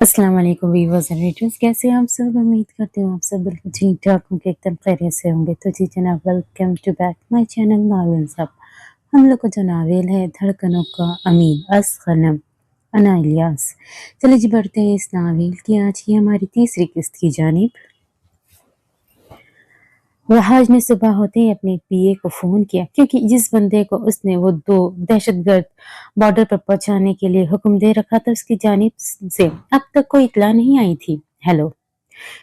अस्सलाम वालेकुम viewers and readers, कैसे हैं आप सब। उम्मीद करती हूँ आप सब बिल्कुल ठीक ठाक होंगे, एकदम खैरियत से होंगे। तो जी जनाब, welcome to back my channel नावेल साहब। हम लोग का जो नावेल है धड़कनों का अमीर असलम अना इलियास। चलिए जी बढ़ते हैं इस नावेल की आज की हमारी तीसरी किस्त की जानिब। वहाज ने सुबह होते ही अपने पीए को फोन किया, क्योंकि जिस बंदे को उसने वो दो दहशतगर्द बॉर्डर पर पहुंचाने के लिए हुक्म दे रखा था उसकी जानिब से अब तक कोई इत्तला नहीं आई थी। हेलो।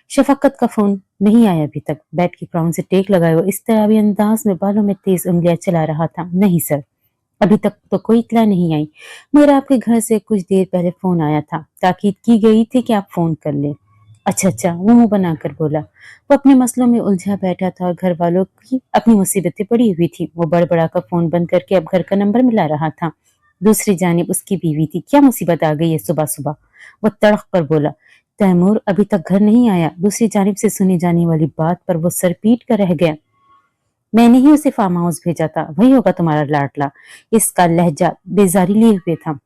शफकत का फोन नहीं आया अभी तक। बेड की क्राउन से टेक लगाए वो इस तरह भी अंदाज में बालों में तेज उंगलियां चला रहा था। नहीं सर, अभी तक तो कोई इत्तला नहीं आई, मगर आपके घर से कुछ देर पहले फोन आया था, ताकीद की गई थी कि आप फोन कर ले। अच्छा अच्छा, वो मुंह बनाकर बोला। वो अपने मसलों में उलझा बैठा था और घर वालों की अपनी मुसीबतें पड़ी हुई थी। वो बड़बड़ा कर फोन बंद करके अब घर का नंबर मिला रहा था। दूसरी जानिब उसकी बीवी थी। क्या मुसीबत आ गई है सुबह सुबह, वो तड़क कर बोला। तैमूर अभी तक घर नहीं आया। दूसरी जानिब से सुनी जाने वाली बात पर वो सर पीट कर रह गया। मैंने ही उसे फार्म हाउस भेजा था, वही होगा तुम्हारा लाडला। इसका लहजा बेजारी लिए हुए था।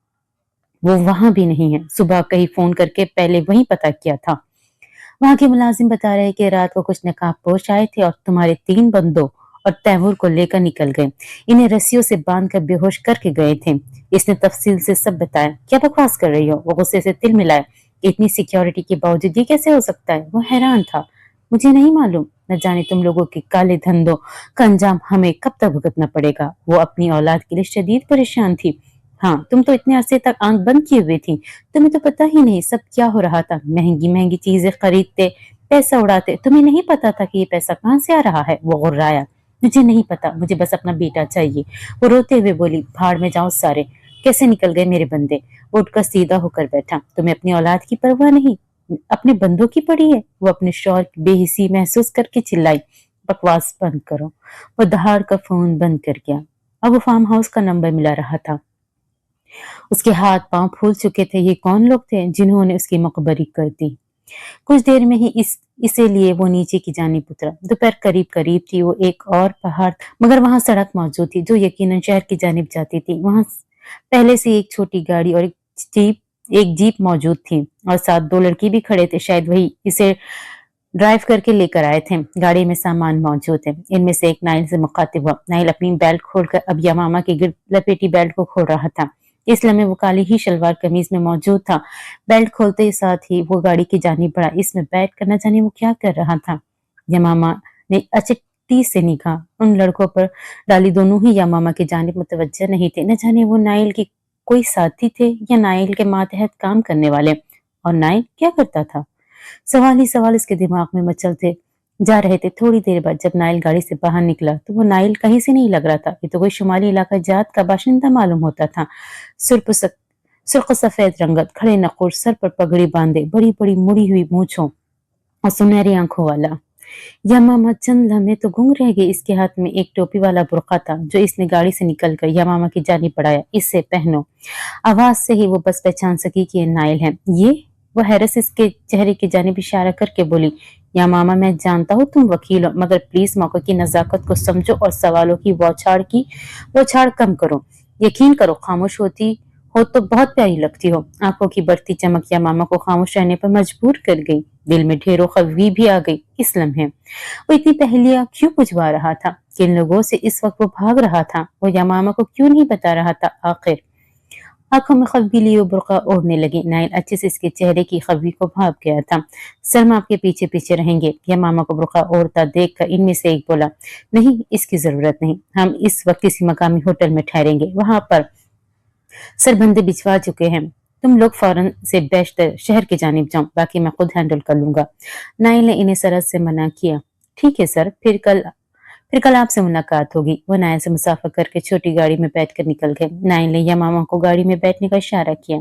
वो वहां भी नहीं है। सुबह कहीं फोन करके पहले वही पता किया था। वहां के मुलाजिम बता रहे कि रात को कुछ नकाबपोश आए थे और तुम्हारे 3 बंदों और तैमूर को लेकर निकल गए। इन्हें रस्सियों से बांध कर बेहोश करके गए थे। इसने तफसील से सब बताया। क्या बकवास कर रही हो, वो गुस्से से तिल मिलाया। इतनी सिक्योरिटी के बावजूद ये कैसे हो सकता है। वो हैरान था। मुझे नहीं मालूम, न जाने तुम लोगों के काले धंधों का अंजाम हमें कब तक भुगतना पड़ेगा। वो अपनी औलाद के लिए शदीद परेशान थी। हाँ, तुम तो इतने अरसे तक आंख बंद किए हुए थी। तुम्हें तो पता ही नहीं सब क्या हो रहा था। महंगी महंगी चीजें खरीदते, पैसा उड़ाते। तुम्हें नहीं पता था कि ये पैसा कहाँ से आ रहा है। वो गुर्राया। मुझे नहीं पता, मुझे बस अपना बेटा चाहिए। वो रोते हुए बोली। भाड़ में जाओ सारे। कैसे निकल गए मेरे बंदे। वो उठकर सीधा होकर बैठा। तुम्हें अपनी औलाद की परवाह नहीं, अपने बंदों की पड़ी है। वो अपने शौहर की बेहिसी महसूस करके चिल्लाई। बकवास बंद करो। वो दहाड़ का फोन बंद कर गया। अब वो फार्म हाउस का नंबर मिला रहा था। उसके हाथ पांव फूल चुके थे। ये कौन लोग थे जिन्होंने उसकी मकबरी कर दी। कुछ देर में ही इसे लिए वो नीचे की जानिब उतरा। दोपहर करीब करीब थी। वो एक और पहाड़, मगर वहां सड़क मौजूद थी जो यकीनन शहर की जानिब जाती थी। वहां पहले से एक छोटी गाड़ी और एक जीप मौजूद थी और साथ 2 लड़के भी खड़े थे। शायद वही इसे ड्राइव करके लेकर आए थे। गाड़ी में सामान मौजूद है। इनमें से एक नाइल से मुखातिब हुआ। नाइल अपनी बेल्ट खोलकर अब यमामा की गिर लपेटी बेल्ट को खोल रहा था। इस लम्हे वो काली ही शलवार कमीज में मौजूद था। बेल्ट खोलते ही साथ ही वो गाड़ी की जानिब बढ़ा। इसमें बैठ कर न जाने वो क्या कर रहा था। यमामा ने अचट्टी से निगाह उन लड़कों पर डाली। दोनों ही यमामा की जानिब मुतवज्जह नहीं थे। न जाने वो नाइल की कोई साथी थे या नाइल के मातहत काम करने वाले। और नाइल क्या करता था। सवाल ही सवाल इसके दिमाग में मचलते जा रहे थे। थोड़ी देर बाद जब नाइल गाड़ी से बाहर निकला तो वो नाइल कहीं से नहीं लग रहा था। ये तो कोई शुमाली इलाका जात का बाशिंदा मालूम होता था। सुर्ख सफेद रंगत, खड़े नकुर, सर पर पगड़ी बांधे, बड़ी बड़ी मुड़ी हुई मूछों और सुनहरी आंखों वाला। यमामा चंद लम्हे तो गुंग रह गई। इसके हाथ में एक टोपी वाला बुर्का था जो इसने गाड़ी से निकलकर यमामा की जानिब बढ़ाया। इसे पहनो। आवाज से ही वो बस पहचान सकी कि ये नाइल है। ये वो हैरत से इसके चेहरे की जानिब इशारा करके बोली। या मामा, मैं जानता हूँ तुम वकील हो, मगर प्लीज मौके की नजाकत को समझो और सवालों की बौछार कम करो। यकीन करो, खामोश होती हो तो बहुत प्यारी लगती हो। आंखों की बढ़ती चमक या मामा को खामोश रहने पर मजबूर कर गई। दिल में ढेरों खफगी भी आ गई इस लम्हे। वो इतनी पहेलियां क्यों बुझवा रहा था। किन लोगों से इस वक्त वो भाग रहा था। वो यमामा को क्यों नहीं बता रहा था आखिर। आंखों में खफगी लिए वो बुर्का ओढ़ने लगी। नाइल अच्छे से इसके चेहरे की खफगी को भाप गया था। सलमा आपके पीछे पीछे रहेंगे। या मामा को बुर्का ओढ़ता देख कर इनमें से एक बोला। नहीं, इसकी जरूरत नहीं। हम इस वक्त किसी मकामी होटल में ठहरेंगे। वहां पर सरबंदे बिछवा चुके हैं। तुम लोग फौरन से बेशतर शहर की जानिब जाओ, बाकी मैं खुद हैंडल कर लूंगा। नाइल ने इन्हें सरहद से मना किया। ठीक है सर, फिर कल आपसे मुलाकात होगी। वो नाइल से मुसाफा करके छोटी गाड़ी में बैठकर निकल गए। नाइल ने यमामा को गाड़ी में बैठने का इशारा किया,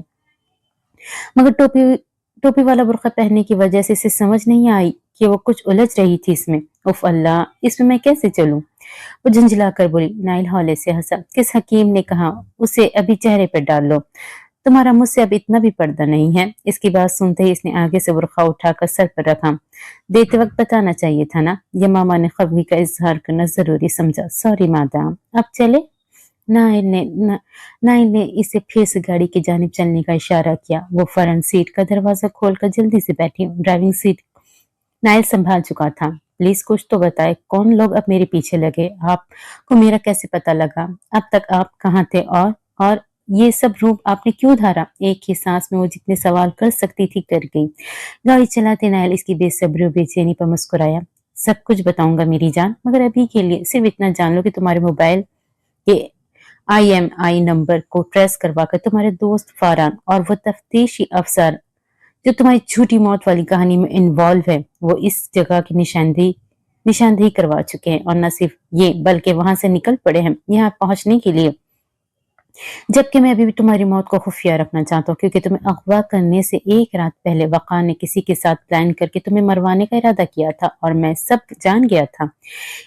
मगर टोपी टोपी वाला बुर्का पहनने की वजह से इसे समझ नहीं आई कि वो कुछ उलझ रही थी इसमें। उफ अल्लाह, इसमें मैं कैसे चलूं। वो झंझला कर बोली। नाइल हौले से हंसा। किस हकीम ने कहा उसे अभी चेहरे पर डाल लो। तुम्हारा मुझसे अब इतना भी पर्दा नहीं है। इसकी बात सुनते ही इसने आगे से बुर्का उठाकर सर पर रखा। देते वक्त बताना चाहिए था ना। यमामा ने खफगी का इजहार करना जरूरी समझा। सॉरी मादाम, अब चले। नाइल ने इसे फिर से गाड़ी की जानिब चलने का इशारा किया। वो फ्रंट सीट का दरवाजा खोलकर जल्दी से बैठी। ड्राइविंग सीट नाइल संभाल चुका था। प्लीज कुछ तो बताए, कौन लोग अब मेरे पीछे लगे? आपको मेरा कैसे पता लगा? अब तक आप कहाँ थे? और ये सब रूप आपने क्यों धारा? एक ही सांस में वो जितने सवाल कर सकती थी कर गई। गाड़ी चलाते नाइल इसकी बेसब्री और बेचैनी पर मुस्कुराया। सब कुछ बताऊंगा मेरी जान, मगर अभी के लिए सिर्फ इतना जान लो कि तुम्हारे मोबाइल के IMI नंबर को ट्रेस करवाकर तुम्हारे दोस्त फरहान और वो तफ्तीशी अफसर जो तुम्हारी झूठी मौत वाली कहानी में इन्वॉल्व है, वो इस जगह की निशानदेही करवा चुके हैं। और न सिर्फ ये, बल्कि वहां से निकल पड़े हैं यहाँ पहुंचने के लिए। जबकि मैं अभी भी तुम्हारी मौत को खुफिया रखना चाहता हूँ, क्योंकि तुम्हें अगवा करने से एक रात पहले वक़ार ने किसी के साथ प्लान करके तुम्हें मरवाने का इरादा किया था और मैं सब जान गया था।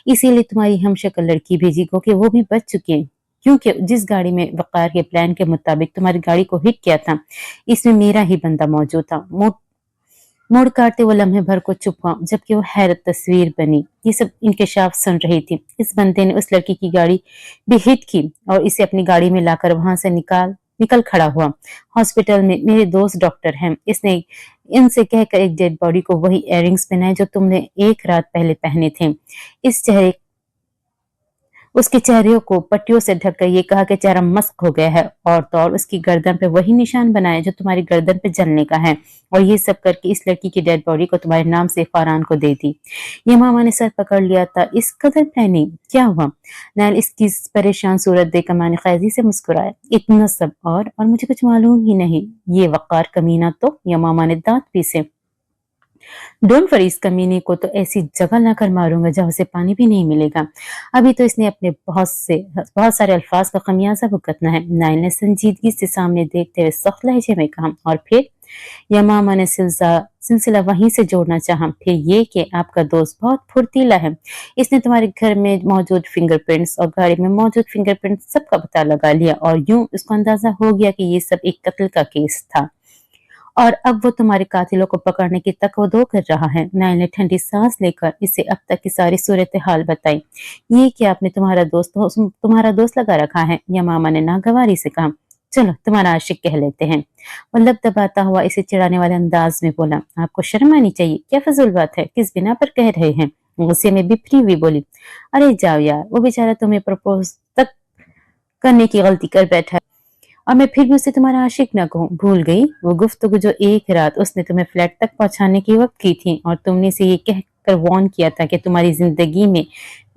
इसीलिए तुम्हारी हमशक्ल लड़की भेजी को कि वो भी बच चुकी है, क्योंकि जिस गाड़ी में वक़ार के प्लान के मुताबिक तुम्हारी गाड़ी को हिट किया था, इसमें मेरा ही बंदा मौजूद था। मोड़ काटते वो लम्हे भर को चुप हुआ, जबकि वो हैरत तस्वीर बनी। ये सब इंकशाफ सुन रही थी। इस बंदे ने उस लड़की की गाड़ी भी हिट की और इसे अपनी गाड़ी में लाकर वहां से निकल खड़ा हुआ। हॉस्पिटल में मेरे दोस्त डॉक्टर हैं, इसने इनसे कहकर एक डेड बॉडी को वही इयररिंग्स पहनाए जो तुमने एक रात पहले पहने थे। इस चेहरे उसके चेहरे को पट्टियों से ढककर ये कहा कि चेहरा मस्क हो गया है, और तो और उसकी गर्दन पे वही निशान बनाया जो तुम्हारी गर्दन पे जलने का है, और ये सब करके इस लड़की की डेड बॉडी को तुम्हारे नाम से फरहान को दे दी। ये मामा ने सर पकड़ लिया था। इस कदर प्लानिंग क्या हुआ? नैल इसकी परेशान सूरत देखकर माने ख्याजी से मुस्कुराया। इतना सब और मुझे कुछ मालूम ही नहीं। ये वक़ार कमीना तो, या मामा ने दांत पीसे। डोंट वरी, इस कमीने को तो ऐसी जगह लाकर मारूंगा जहां उसे पानी भी नहीं मिलेगा। अभी तो इसने अपने बहुत सारे अल्फाज का खमियाजा भुगतना है। नाइल ने संजीदगी से सामने देखते हुए सख्त लहजे में कहा। और फिर? यमामा ने सिलसिला वहीं से जोड़ना चाहा। फिर ये कि आपका दोस्त बहुत फुर्तीला है। इसने तुम्हारे घर में मौजूद फिंगरप्रिंट्स और गाड़ी में मौजूद फिंगरप्रिंट्स सबका पता लगा लिया, और यूं उसको अंदाजा हो गया कि ये सब एक कत्ल का केस था और अब वो तुम्हारे कातिलों को पकड़ने की तकव्वुदो कर रहा है। नाइल ने ठंडी सांस लेकर इसे अब तक की सारी सूरत हाल बताई। ये कि आपने तुम्हारा दोस्त लगा रखा है, यमामा ने नागवारी से कहा। चलो तुम्हारा आशिक कह लेते हैं। वो लब दबाता हुआ इसे चिढ़ाने वाले अंदाज में बोला। आपको शर्म आनी चाहिए, क्या फजूल बात है, किस बिना पर कह रहे हैं? गुस्से में बिफरी हुई बोली। अरे जाओ यार, वो बेचारा तुम्हें प्रपोज तक करने की गलती कर बैठा, और मैं फिर भी उसे तुम्हारा आशिक न कहूँ। भूल गई वो गुफ्तगू जो एक रात उसने तुम्हें फ्लैट तक पहुंचाने की वक्त की थी, और तुमने से ये कहकर वॉर्न किया था कि तुम्हारी जिंदगी में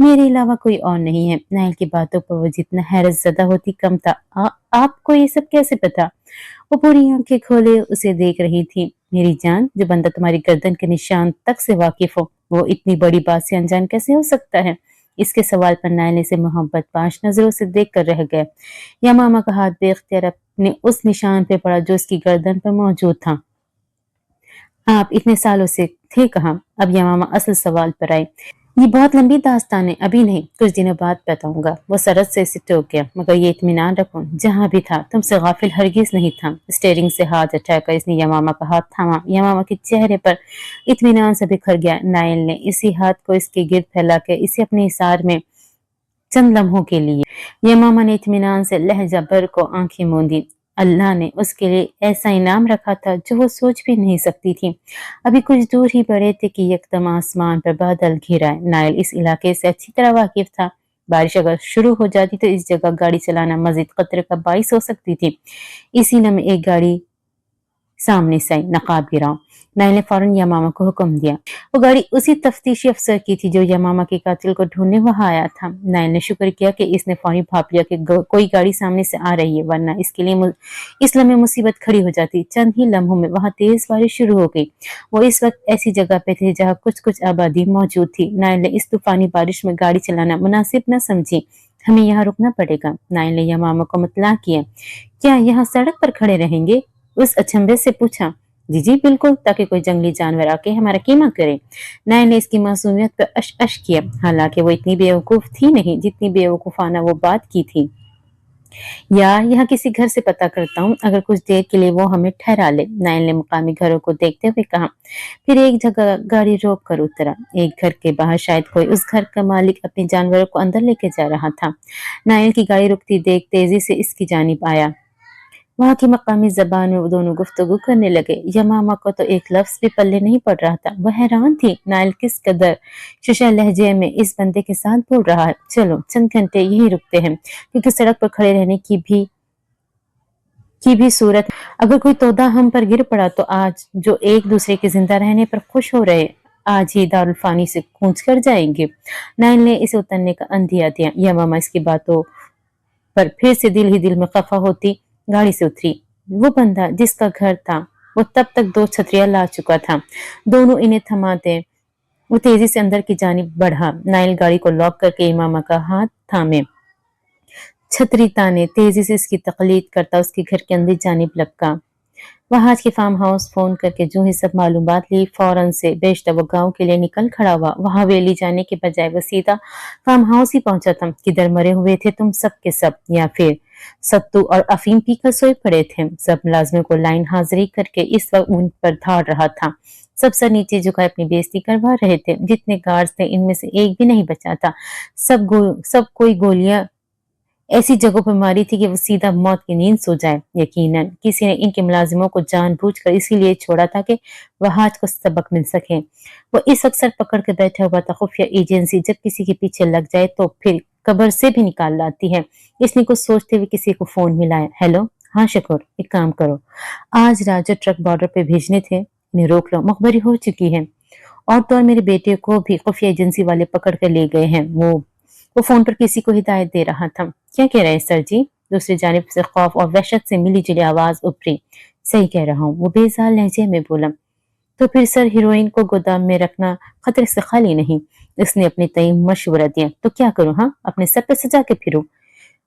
मेरे अलावा कोई और नहीं है। नाइल की बातों पर वो जितना हैरत ज़दा होती कम था। आपको ये सब कैसे पता? वो पूरी आंखें खोले उसे देख रही थी। मेरी जान, जो बंदा तुम्हारी गर्दन के निशान तक से वाकिफ हो, वो इतनी बड़ी बात से अनजान कैसे हो सकता है? इसके सवाल पर नाइल से मोहब्बत पाश नजरों से देख कर रह गए। यमामा का हाथ बेख्तियार अपने उस निशान पे पड़ा जो उसकी गर्दन पर मौजूद था। आप इतने सालों से थे कहाँ? अब यमामा असल सवाल पर आए। ये बहुत लंबी दास्तान है, अभी नहीं, कुछ दिनों बाद बताऊंगा। वो सरद से इसे टोक गया। मगर ये इत्मीनान रखो, जहां भी था तुमसे गाफिल हरगिज नहीं था। स्टेयरिंग से हाथ उठाकर इसने यमामा का हाथ थामा। यमामा के चेहरे पर इत्मीनान से बिखर गया। नाइल ने इसी हाथ को इसके गिर्द फैला के इसे अपने हिसार में चंद लम्हों के लिए। यमामा ने इत्मीनान से लहजा भर को आंखें मूंदी। अल्लाह ने उसके लिए ऐसा इनाम रखा था जो वो सोच भी नहीं सकती थी। अभी कुछ दूर ही बढ़े थे कि यकदम आसमान पर बादल घिर आए। नाइल इस इलाके से अच्छी तरह वाकिफ था। बारिश अगर शुरू हो जाती तो इस जगह गाड़ी चलाना मजीद खतरे का बाइस हो सकती थी। इसी लम्हे एक गाड़ी सामने से आई। नकाब गिराओ, नाइल ने फौरन यमामा को हुक्म दिया। वो गाड़ी उसी तफ्तीशी अफसर की थी जो यमामा के कातिल को ढूंढने वहां आया था। नाइल ने शुक्र किया कि इसने फौरी भाप लिया कि कोई गाड़ी सामने से आ रही है, वरना इसके लिए इस लम्हे मुसीबत खड़ी हो जाती। चंद ही लम्हों में वहां तेज बारिश शुरू हो गई। वो इस वक्त ऐसी जगह पे थे जहाँ कुछ कुछ आबादी मौजूद थी। नाइल ने इस तूफानी बारिश में गाड़ी चलाना मुनासिब न समझी। हमें यहाँ रुकना पड़ेगा, नाइल ने यमामा को मुतला किया। क्या यहाँ सड़क पर खड़े रहेंगे? उस अचंभे से पूछा। जी जी बिल्कुल, ताकि कोई जंगली जानवर आके हमारा कीमा करे। नाइल ने इसकी मासूमियत पर अश अश किया। हालांकि वो इतनी बेवकूफ थी नहीं जितनी बेवकूफाना वो बात की थी। या यहाँ किसी घर से पता करता हूँ, अगर कुछ देर के लिए वो हमें ठहरा ले। नाइल ने मुकामी घरों को देखते हुए कहा। फिर एक जगह गाड़ी रोक कर उतरा। एक घर के बाहर शायद कोई उस घर का मालिक अपने जानवरों को अंदर लेके जा रहा था। नाइल की गाड़ी रुकती देख तेजी से इसकी जानिब आया। वहाँ की मकामी ज़बान में वो दोनों गुफ्तगू करने लगे। यमामा को तो एक लफ्ज़ भी पल्ले नहीं पड़ रहा था। वह हैरान थी, नाइल किस कदर शुशा लहजे में इस बंदे के साथ बोल रहा है। चलो चंद घंटे यहीं रुकते हैं, क्योंकि सड़क पर खड़े रहने की भी सूरत, अगर कोई तोदा हम पर गिर पड़ा तो आज जो एक दूसरे के जिंदा रहने पर खुश हो रहे, आज ही दारुल फानी से कूच कर जाएंगे। नाइल ने इसे उतरने का अंदिया दिया। यमामा इसकी बातों पर फिर से दिल ही दिल में खफा होती गाड़ी से उतरी। वो बंदा जिसका घर था वो तब तक 2 छतरियां ला चुका था। दोनों इन्हें थमाते वो तेजी से अंदर की जानिब बढ़ा। नाइल गाड़ी को लॉक करके इमामा का हाथ थामे, छतरी ताने तेजी से इसकी तकलीद करता उसके घर के अंदर जानिब लपका। वह आज के फार्म हाउस फोन करके जो ही सब मालूमात ली, फौरन से बेशतर वो गांव के लिए निकल खड़ा हुआ। वहां हवेली जाने के बजाय वो सीधा फार्म हाउस ही पहुंचा था। किधर मरे हुए थे तुम सब के सब, या फिर सत्तू और अफीम पीकर सोए पड़े थे। सब मुलाजमों को लाइन हाजिरी करके इस वक्त उन पर धाड़ रहा था। सब सर नीचे झुकाए अपनी बेइज्जती करवा रहे थे। जितने गार्ड्स थे इनमें से एक भी नहीं बचा था। सब कोई गोलियां ऐसी जगहों पर मारी थी कि वो सीधा मौत की नींद सो जाए। यकीनन किसी ने इनके मुलाजिमों को जानबूझकर इसीलिए छोड़ा था कि वहाज को सबक मिल सके। वो इस वक्त सर पकड़ के बैठा हुआ था। खुफिया एजेंसी जब किसी के पीछे लग जाए तो फिर कब्र से भी निकाल लाती है। इसने कुछ सोचते हुए किसी को फोन मिलाया। हेलो, हाँ शकूर, एक काम करो, आज रात जो ट्रक बॉर्डर पे भेजने थे इन्हें रोक लो, मखबरी हो चुकी है। और तो और मेरे बेटे को भी खुफिया एजेंसी वाले पकड़ कर ले गए हैं। वो फोन पर किसी को हिदायत दे रहा था। क्या कह रहे हैं सर जी? दूसरी जानिब से खौफ और वहशत से मिली जुली आवाज उभरी। सही कह रहा हूँ, वो बेजाल लहजे में बोला। तो फिर सर हीरोइन को गोदाम में रखना खतरे से खाली नहीं। इसने अपने तय मशवरा दिया। तो क्या करूँ? हाँ, अपने सर पे सजा के फिरूं?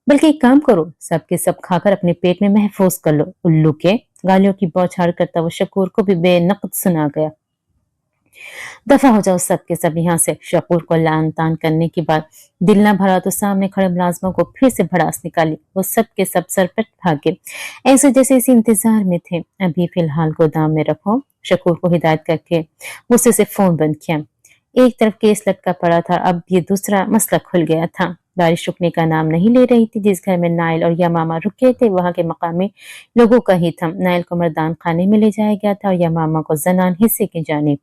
बल्कि एक काम करो, सबके सब खाकर अपने पेट में महफूज कर लो। उल्लू के गालियों की बौछार करता वो शकूर को भी बेनकद सुना गया। दफा हो जाओ सबके सब यहाँ से। शकूर को लान तान करने के बाद दिल न भरा तो सामने खड़े मुलाजमों को फिर से भड़ास निकाली। वो सब के सब सरपट भागे, ऐसे जैसे इसी इंतजार में थे। अभी फिलहाल गोदाम में रखो, शकूर को हिदायत करके गुस्से से फोन बंद किया। एक तरफ केस लटका पड़ा था, अब ये दूसरा मसला खुल गया था। बारिश रुकने का नाम नहीं ले रही थी। जिस घर में नाइल और यमामा रुके थे वहां के मकामी लोगों का ही था। नाइल को मर्दान खाने में ले जाया गया था और यमामा को जनान हिस्से की जानिब।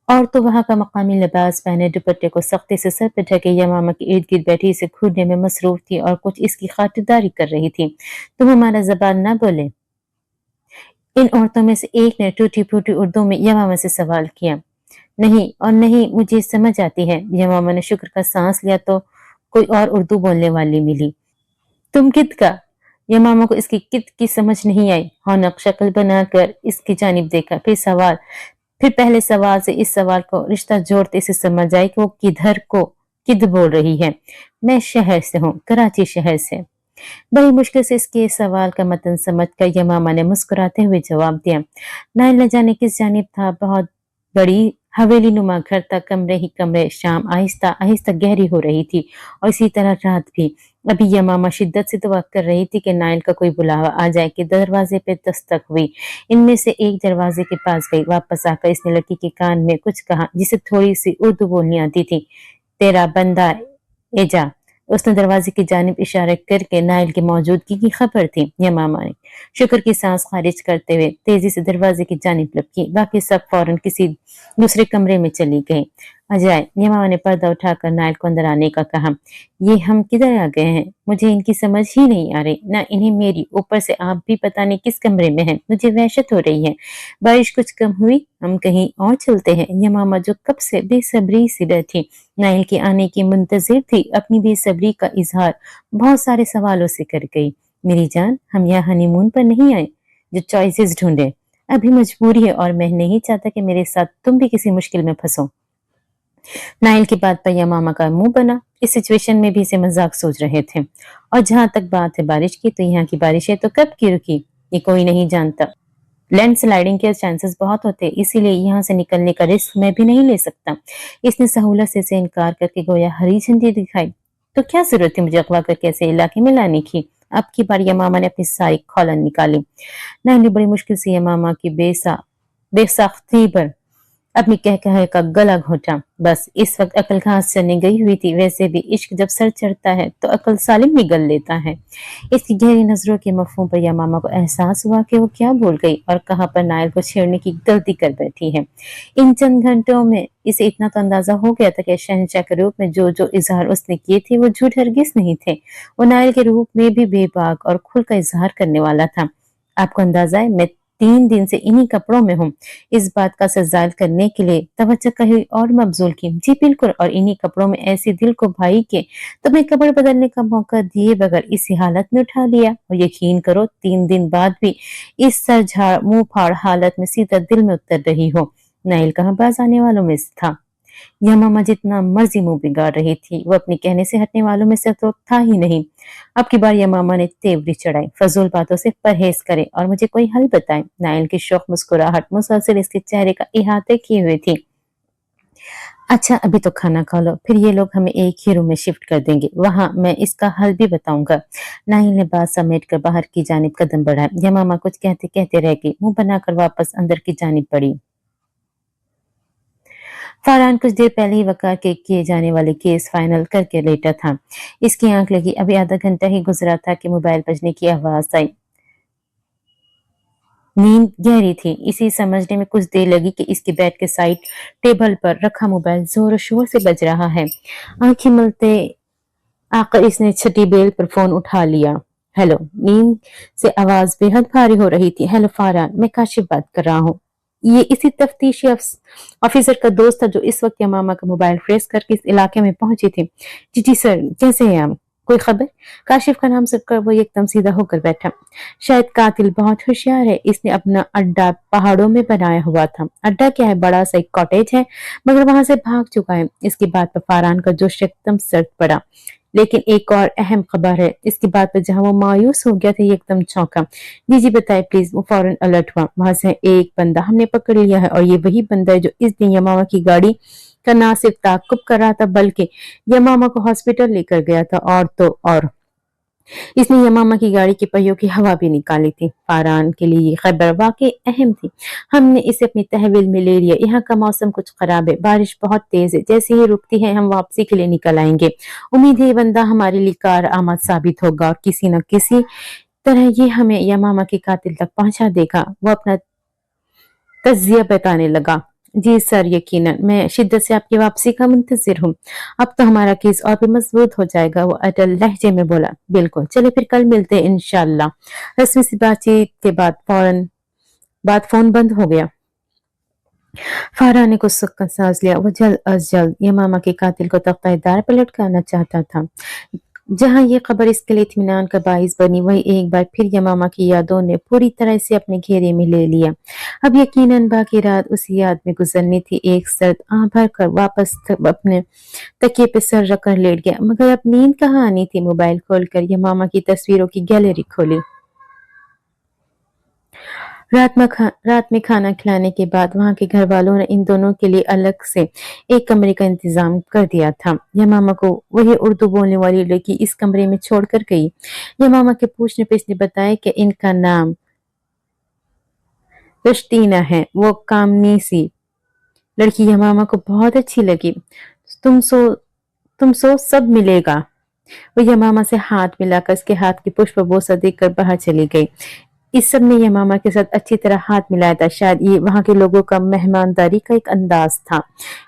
और तो वहां का मकामी लिबास पहने दुपट्टे को सख्ती से सर पर ढके यमामा के इर्द गिर्द बैठी इसे घूरने में मसरूफ थी और कुछ इसकी खातिरदारी कर रही थी। तुम हमारा जबान ना बोले। इन औरतों में से एक ने टूटी फूटी उर्दू में यमामा से सवाल किया। नहीं और नहीं, मुझे समझ आती है। यमामा ने शुक्र का सांस लिया तो कोई और उर्दू बोलने वाली मिली। तुम कित का? यमामा को इसकी कित की समझ नहीं आई। हौनक शक्ल बनाकर इसकी जानिब देखा, फिर पहले सवाल से इस सवाल को रिश्ता जोड़ते इसे समझ आई कि वो किधर को किद बोल रही है। मैं शहर से हूँ, कराची शहर से। बड़ी मुश्किल से इसके सवाल का मतन समझकर यमामा ने मुस्कुराते हुए जवाब दिया। नाइल न जाने किस जानिब था। बहुत बड़ी हवेली नुमा घर था, कमरे ही कमरे। शाम आहिस्ता आहिस्ता गहरी हो रही थी और इसी तरह रात भी। अभी यमामा शिद्दत से दुआ कर रही थी कि नाइल का कोई बुलावा आ जाए कि दरवाजे पे दस्तक हुई। इनमें से एक दरवाजे के पास गई। वापस आकर इसने लड़की के कान में कुछ कहा जिसे थोड़ी सी उर्दू बोलनी आती थी। तेरा बंदा एजा। उसने दरवाजे की जानिब इशारा करके नाइल की मौजूदगी की खबर थी। यमामा ने शुक्र की सांस खारिज करते हुए तेजी से दरवाजे की जानिब लपकी। बाकी सब फौरन किसी दूसरे कमरे में चली गई। अजाय, यमामा ने पर्दा उठाकर नाइल को अंदर आने का कहा। ये हम किधर आ गए हैं? मुझे इनकी समझ ही नहीं आ रही, ना इन्हें मेरी। ऊपर से आप भी पता नहीं किस कमरे में हैं। मुझे वहशत हो रही है। बारिश कुछ कम हुई, हम कहीं और चलते हैं। यमामा जो कब से बेसब्री से बैठी नाइल के आने की मुंतजिर थी, अपनी बेसब्री का इजहार बहुत सारे सवालों से कर गई। मेरी जान, हम यहाँ हनीमून पर नहीं आए जो चॉइसेस ढूंढे। अभी मजबूरी है और मैं नहीं चाहता कि मेरे साथ तुम भी किसी मुश्किल में फंसो। नाइल की बात पर यमामा का मुंह बना। इस सिचुएशन में भी इसे मजाक सोच रहे थे। और जहां तक बात है बारिश की, तो यहाँ की बारिश है तो कब की रुकी ये कोई नहीं जानता। लैंडस्लाइडिंग के चांसेस बहुत होते हैं, इसीलिए यहाँ से निकलने का रिस्क मैं भी नहीं ले सकता। इसने सहूलत से इनकार करके गोया हरी झंडी दिखाई। तो क्या जरूरत थी मुझे अगवा करके ऐसे इलाके में लाने की। अब की बार यमामा ने अपनी सारी खौलन निकाली। नैन ने बड़ी मुश्किल से यमामा की बेसाख्ती पर अपनी कहकहे का गला घोंटा। बस इस वक्त अकल घास चरने गई हुई थी। वैसे भी इश्क जब सर चढ़ता है तो अकल सालिम निगल लेता है। इसकी गहरी नजरों के मफहूम पर यमामा को एहसास हुआ कि वो क्या भूल गई और कहाँ पर नायल को छेड़ने की गलती कर बैठी है। इन चंद घंटों में इसे इतना तो अंदाजा हो गया था कि शहंशाह के रूप में जो जो इजहार उसने किए थे वो झूठ हरगिज नहीं थे। वो नायल के रूप में भी बेबाक और खुल का इजहार करने वाला था। आपको अंदाजा है मैं 3 दिन से इन्हीं कपड़ों में हूँ। इस बात का असर जाहिर करने के लिए तवज्जो कहीं और मबजूल की। जी बिल्कुल, और इन्हीं कपड़ों में ऐसे दिल को भाई के तुम्हें कपड़े बदलने का मौका दिए बगैर इसी हालत में उठा लिया। और यकीन करो 3 दिन बाद भी इस सर झाड़ मुंह फाड़ हालत में सीधा दिल में उतर रही हो। नाइल कहाँ बाज आने वालों में से था। यमामा जितना मर्जी मुंह बिगाड़ रही थी वो अपने कहने से हटने वालों में से तो था ही नहीं। अब की बार यमामा ने तेवरी चढ़ाई। फजूल बातों से परहेज करे और मुझे कोई हल बताए। नाइल की शौक मुस्कुराहट मुसलसल इसके चेहरे का इहाते किए हुए थी। अच्छा अभी तो खाना खा लो, फिर ये लोग हमें एक ही रूम में शिफ्ट कर देंगे, वहां मैं इसका हल भी बताऊंगा। नाहिल ने बात समेट कर बाहर की जानिब कदम बढ़ाए। यमामा कुछ कहते कहते रह गई, मुंह बनाकर वापस अंदर की जानिब बढ़ी। फरहान कुछ देर पहले ही वकार के किए जाने वाले केस फाइनल करके लेटा था। इसकी आंख लगी। अभी आधा घंटा ही गुजरा था कि मोबाइल बजने की आवाज आई। नींद गहरी थी। इसी समझने में कुछ देर लगी कि इसके बेड के साइड टेबल पर रखा मोबाइल जोर शोर से बज रहा है। आंखें मलते आकर इसने छठी बेल पर फोन उठा लिया। हेलो। नींद से आवाज बेहद भारी हो रही थी। हेलो फरहान, मैं काशिफ बात कर रहा हूँ। ये इसी तफ्तीशी ऑफिसर का दोस्त था जो इस वक्त यमामा का मोबाइल ट्रेस करके इस इलाके में पहुंची थी। जी जी सर, कैसे हैं आप? कोई खबर? काशिफ का नाम सुनकर वो एकदम सीधा होकर बैठा। शायद कातिल बहुत होशियार है। इसने अपना अड्डा पहाड़ों में बनाया हुआ था। अड्डा क्या है, बड़ा सा एक कॉटेज है, मगर वहां से भाग चुका है। इसकी बात पर फरहान का जोश एकदम सर्द पड़ा। लेकिन एक और अहम खबर है। इसकी बात पर जहां वो मायूस हो गया था, ये एकदम चौंका। जी जी बताए प्लीज। वो फौरन अलर्ट हुआ। वहां से एक बंदा हमने पकड़ लिया है और ये वही बंदा है जो इस दिन यमामा की गाड़ी का ना सिर्फ ताकुब कर रहा था बल्कि यमामा को हॉस्पिटल लेकर गया था। और तो और इसने यमामा की गाड़ी के पहियों की हवा भी निकाली थी। फरहान के लिए ये खबर वाकई अहम थी। हमने इसे अपनी तहवील में ले लिया। यहाँ का मौसम कुछ खराब है, बारिश बहुत तेज है। जैसे ही रुकती है हम वापसी के लिए निकल आएंगे। उम्मीद है ये बंदा हमारे लिए कार आमद साबित होगा और किसी न किसी तरह ये हमें यमामा के कातिल तक पहुंचा देगा। वो अपना तज्जिया बताने लगा। जी सर, यकीनन मैं शिद्दत से आपकी वापसी का मुंतजिर हूँ। अब तो हमारा केस और भी मजबूत हो जाएगा। वो अटल लहजे में बोला। बिल्कुल, चले फिर कल मिलते हैं इंशाल्लाह। रस्मी सी बातचीत के बाद फौरन बात फोन बंद हो गया। फारा ने कुछ सुख का सांस लिया। वो जल्द अज जल्द यमामा के कातिल को तख्तादार पर लटकाना चाहता था। जहां ये खबर इसके लिए इत्मीनान का बाइस बनी, वही एक बार फिर यमामा की यादों ने पूरी तरह से अपने घेरे में ले लिया। अब यकीनन बाकी रात उसी याद में गुजरनी थी। एक सर्द आह भर कर वापस अपने तकिए पे सर रखकर लेट गया, मगर अब नींद कहाँ आनी थी। मोबाइल खोलकर यमामा की तस्वीरों की गैलरी खोली। रात में खाना खिलाने के बाद वहां के घर वालों ने इन दोनों के लिए अलग से एक कमरे का इंतजाम कर दिया था। यमामा को वही उर्दू बोलने वाली लड़की इस कमरे में छोड़कर गई। यमामा के पूछने पे इसने बताया कि इनका नाम रश्तीना है। वो कामनी सी लड़की यमामा को बहुत अच्छी लगी। तुम सो तुम सो सब मिलेगा। वो यमामा से हाथ मिलाकर उसके हाथ की पुष्प बोसा देकर बाहर चली गई। इस सब ने यमामा के साथ अच्छी तरह हाथ मिलाया था। शायद ये वहां के लोगों का मेहमानदारी का एक अंदाज था।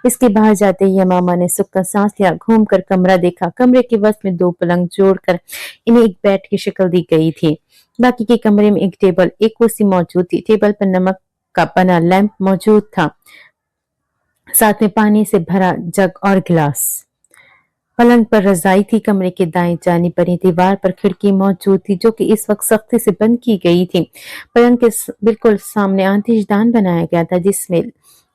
इसके बाहर जाते ही यमामा ने सुख का सांस लिया। घूम कर कमरा देखा। कमरे के वस्त में 2 पलंग जोड़कर इन्हें एक बेड की शक्ल दी गई थी। बाकी के कमरे में एक टेबल, एक कुर्सी मौजूद थी। टेबल पर नमक का बना लैंप मौजूद था, साथ में पानी से भरा जग और गिलास। पलंग पर रजाई थी। कमरे के दाएं जानिब बनी दीवार पर खिड़की मौजूद थी जो कि इस वक्त सख्ती से बंद की गई थी। पलंग के बिल्कुल सामने आतिशदान बनाया गया था जिसमें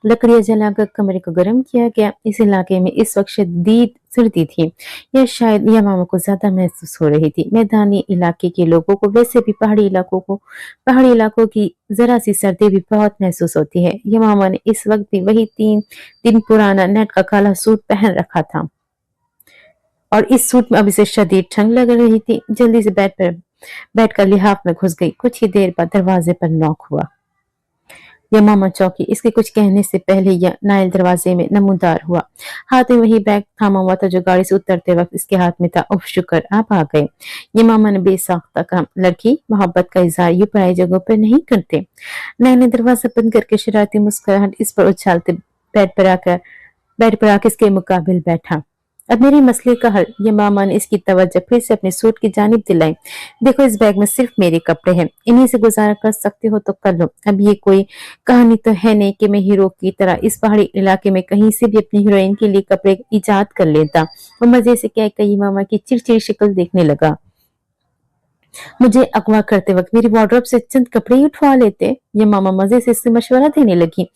लकड़ियां जलाकर कमरे को गर्म किया गया। इस इलाके में इस वक्त शदीद सर्दी थी। यह शायद यमामा को ज्यादा महसूस हो रही थी। मैदानी इलाके के लोगों को वैसे भी पहाड़ी इलाकों की जरा सी सर्दी भी बहुत महसूस होती है। यमामा ने इस वक्त भी वही 3 दिन पुराना नेट का काला सूट पहन रखा था और इस सूट में अब इसे शदीद ठंड लग रही थी। जल्दी से बेड पर बैठकर लिहाफ में घुस गई। कुछ ही देर बाद दरवाजे पर नॉक हुआ। यमामा चौंकी। इसके कुछ कहने से पहले नाइल दरवाजे में नमूदार हुआ। हाथ में वही बैग थामा हुआ था जो गाड़ी से उतरते वक्त इसके हाथ में था। उफ, शुक्र आप आ गए। यमामा ने बेसाख्ता कहा। लड़की, मोहब्बत का इजहार यूं पराई जगहों पर नहीं करते। नाइल ने दरवाजा बंद करके शरारती मुस्कुराहट इस पर उछालते बेड पर आकर इसके मुकाबिल बैठा। अब मेरे मसले का हल। ये मामा ने इसकी तवज्जो फिर से अपने सूट की जानिब दिलाई। देखो, इस बैग में सिर्फ मेरे कपड़े हैं, इन्हीं से गुजारा कर सकते हो तो कर लो। अब ये कोई कहानी तो है नहीं कि मैं हीरो की तरह इस पहाड़ी इलाके में कहीं से भी अपनी हीरोइन के लिए कपड़े इजाद कर लेता। वो मजे से क्या कही मामा की चिड़चिड़ी शक्ल देखने लगा। मुझे अगवा करते वक्त मेरी वार्डरोब से चंद कपड़े ही उठवा लेते। ये मामा मजे से इससे मशवरा देने लगी।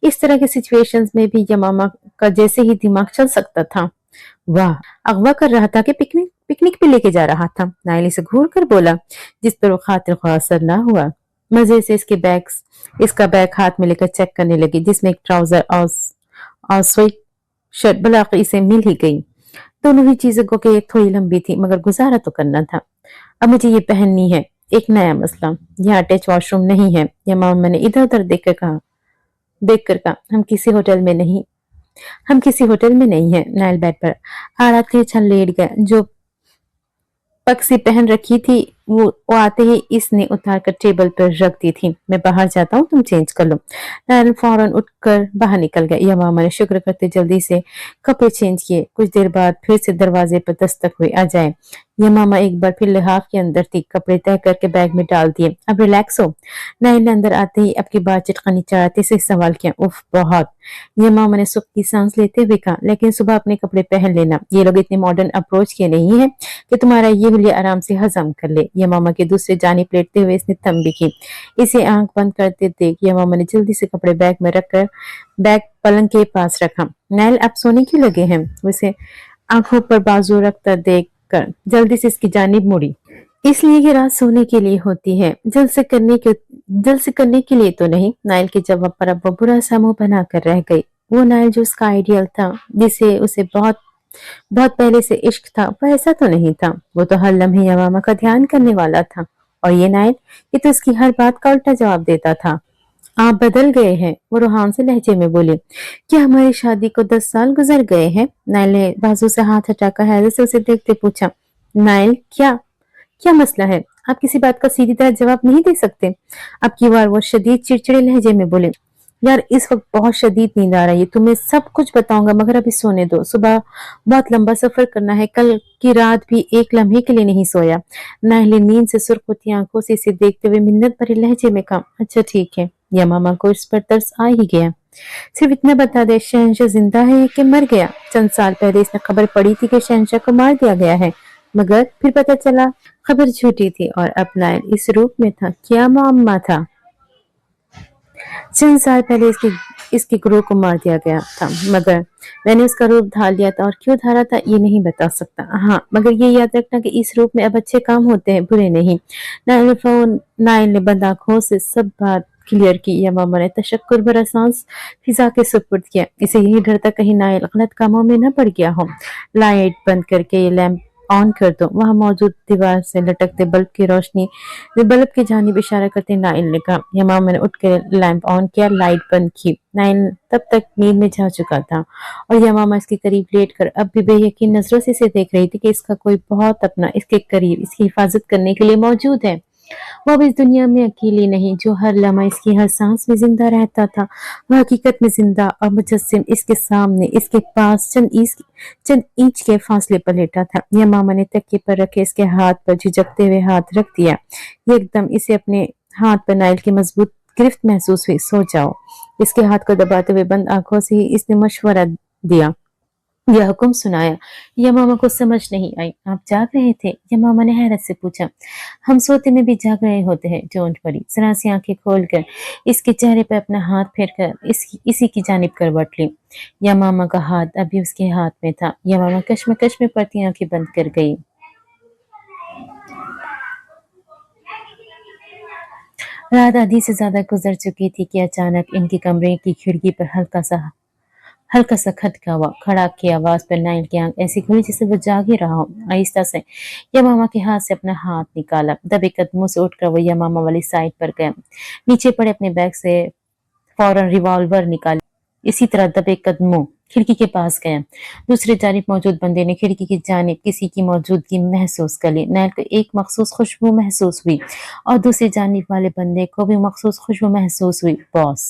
इस तरह के सिचुएशंस में भी यमामा का जैसे ही दिमाग चल सकता था। वाह, अगवा कर रहा था कि पिकनिक पिकनिक पे लेके जा रहा था। नायली से घूर कर बोला, जिस पर वो खातिर ख्वाह असर ना हुआ। मजे से इसका बैग हाथ में लेकर चेक करने लगी, जिसमें एक ट्राउजर और स्वेट शर्ट बलाकी से मिल ही गई। दोनों ही चीजें को कि थोड़ी लंबी थी, मगर गुजारा तो करना था। अब मुझे ये पहननी है। एक नया मसला, यहाँ अटैच वॉशरूम नहीं है। या मामा ने इधर उधर देख कर कहा, हम किसी होटल में नहीं है। नाइल बेड पर आराते छन लेट गया। जो पक्सी पहन रखी थी वो आते ही इसने उतार कर टेबल पर रख दी थी। मैं बाहर जाता हूँ, तुम चेंज कर लो। नायन फौरन उठकर बाहर निकल गया। यमामा ने शुक्र करते जल्दी से कपड़े चेंज किए। कुछ देर बाद फिर से दरवाजे पर दस्तक हुई। आ जाए। यमामा एक बार फिर लिहाफ के अंदर थी। कपड़े तय करके बैग में डाल दिए। अब रिलैक्स हो। नायन ने अंदर आते ही अब की बात चिटकानी चढ़ाते से सवाल किया। उफ, बहुत। यमामा ने सुख की सांस लेते हुए कहा, लेकिन सुबह अपने कपड़े पहन लेना। ये लोग इतने मॉडर्न अप्रोच के नहीं है कि तुम्हारा ये हुलिया आराम से हजम कर ले। यमामा के दूसरे जानिब लेटते हुए इसने थम भी की। इसे आंख बंद करते देख यमामा ने जल्दी से कपड़े बैग में रखकर बैग पलंग के पास रखा। नैल आप सोने क्यों लगे हैं? उसे आंखों पर बाजू रखता देख कर जल्दी से इसकी जानिब मुड़ी। इसलिए कि रात सोने के लिए होती है, जल्द से करने के लिए तो नहीं। नाइल के जवाब पर अब वो बुरा सा मुंह बना कर रह गई। वो नाइल जो उसका आइडियल था, जिसे उसे बहुत बहुत पहले से इश्क था, वो ऐसा तो नहीं था। वो तो हर लम्हे यमामा का ध्यान करने वाला था। और ये नाइल, ये तो इसकी हर बात का उल्टा जवाब देता था। आप बदल गए हैं, वो रूहान से लहजे में बोले। क्या हमारी शादी को 10 साल गुजर गए हैं? नाइल ने बाजू से हाथ हटाकर हैरत से उसे देखते पूछा। नाइल, क्या क्या मसला है? आप किसी बात का सीधी तरह जवाब नहीं दे सकते। अब की बार वो शदीद चिड़चिड़े लहजे में बोले। यार, इस वक्त बहुत शदीद नींद आ रही है, तुम्हें सब कुछ बताऊंगा, मगर अभी सोने दो। सुबह बहुत लंबा सफर करना है। कल की रात भी एक लम्हे के लिए नहीं सोया। नाहले नींद से सुर्ख होती आंखों से इसे देखते हुए मिन्नत भरे लहजे में कहा, अच्छा ठीक है। या मामा को इस पर तरस आ ही गया। सिर्फ इतना बता दे, शहंशाह जिंदा है कि मर गया? चंद साल पहले इसने खबर पड़ी थी कि शहंशाह को मार दिया गया है, मगर फिर पता चला खबर झूठी थी और अब नायल इस रूप में था। क्या मामला था? चंद साल पहले इसके गुरु को मार दिया गया था, मगर मैंने उसका रूप धार लिया था, और क्यों धारा था ये नहीं बता सकता। हाँ, मगर ये याद रखना कि इस रूप में अब अच्छे काम होते हैं, बुरे नहीं। नायल ने बंद आंखों से सब बात क्लियर की। या मामा ने तशक्कुर भरा सांस फिजा के सुपुर्द किया। इसे यही डर था कहीं नायल गलत कामों में न पड़ गया हो। लाइट बंद करके ये लैंप ऑन कर दो। वहां मौजूद दीवार से लटकते बल्ब की जानिब इशारा करते नाइल ने कहा। यमामा ने उठ कर लैंप ऑन किया, लाइट बंद की। नाइल तब तक नींद में जा चुका था और यमामा इसके करीब लेटकर अब भी बेयकीन नजरों से इसे देख रही थी कि इसका कोई बहुत अपना इसके करीब इसकी हिफाजत करने के लिए मौजूद है। वो अब इस दुनिया में अकेली नहीं, जो हर लम्हा इसकी हर सांस में जिंदा रहता था। वह हकीकत में जिंदा और मुजस्सिम इसके सामने, इसके पास चंद इंच के फासले पर लेटा था। यह मामा ने तकिए पर रखे इसके हाथ पर झिझकते हुए हाथ रख दिया। एकदम इसे अपने हाथ पर नाइल की मजबूत गिरफ्त महसूस हुई। सो जाओ। इसके हाथ को दबाते हुए बंद आंखों से ही इसने मशवरा दिया, यह हुक्म सुनाया। यमामा को समझ नहीं आई। आप जाग रहे थे? यमामा ने हैरत से पूछा। हम सोते में भी जाग रहे होते हैं, जोंट पड़ी। जरा सी आंखें खोलकर इसके चेहरे पर अपना हाथ फेरकर इसी की जानिब करवट ली। यमामा का हाथ अभी उसके हाथ में था। यमामा कश्मकश में पड़ती आंखें बंद कर गई। रात आधी से ज्यादा गुजर चुकी थी कि अचानक इनके कमरे की खिड़की पर हल्का सा खटका हुआ खड़ाक की आवाज पर नाइल की आंख ऐसी खुली जैसे वो जाग ही रहा हो। आहिस्ता से यमामा के हाथ से अपना हाथ निकाला। दबे कदमों से उठकर वो यमामा वाली साइड पर गया। नीचे पड़े अपने बैग से फौरन रिवॉल्वर निकाली। इसी तरह दबे कदमों खिड़की के पास गया। दूसरी जानिब मौजूद बंदे ने खिड़की की जानिब किसी की मौजूदगी महसूस कर ली। नाइल को एक मखसूस खुशबू महसूस हुई और दूसरी जानिब वाले बंदे को भी मखसूस खुशबू महसूस हुई। बॉस,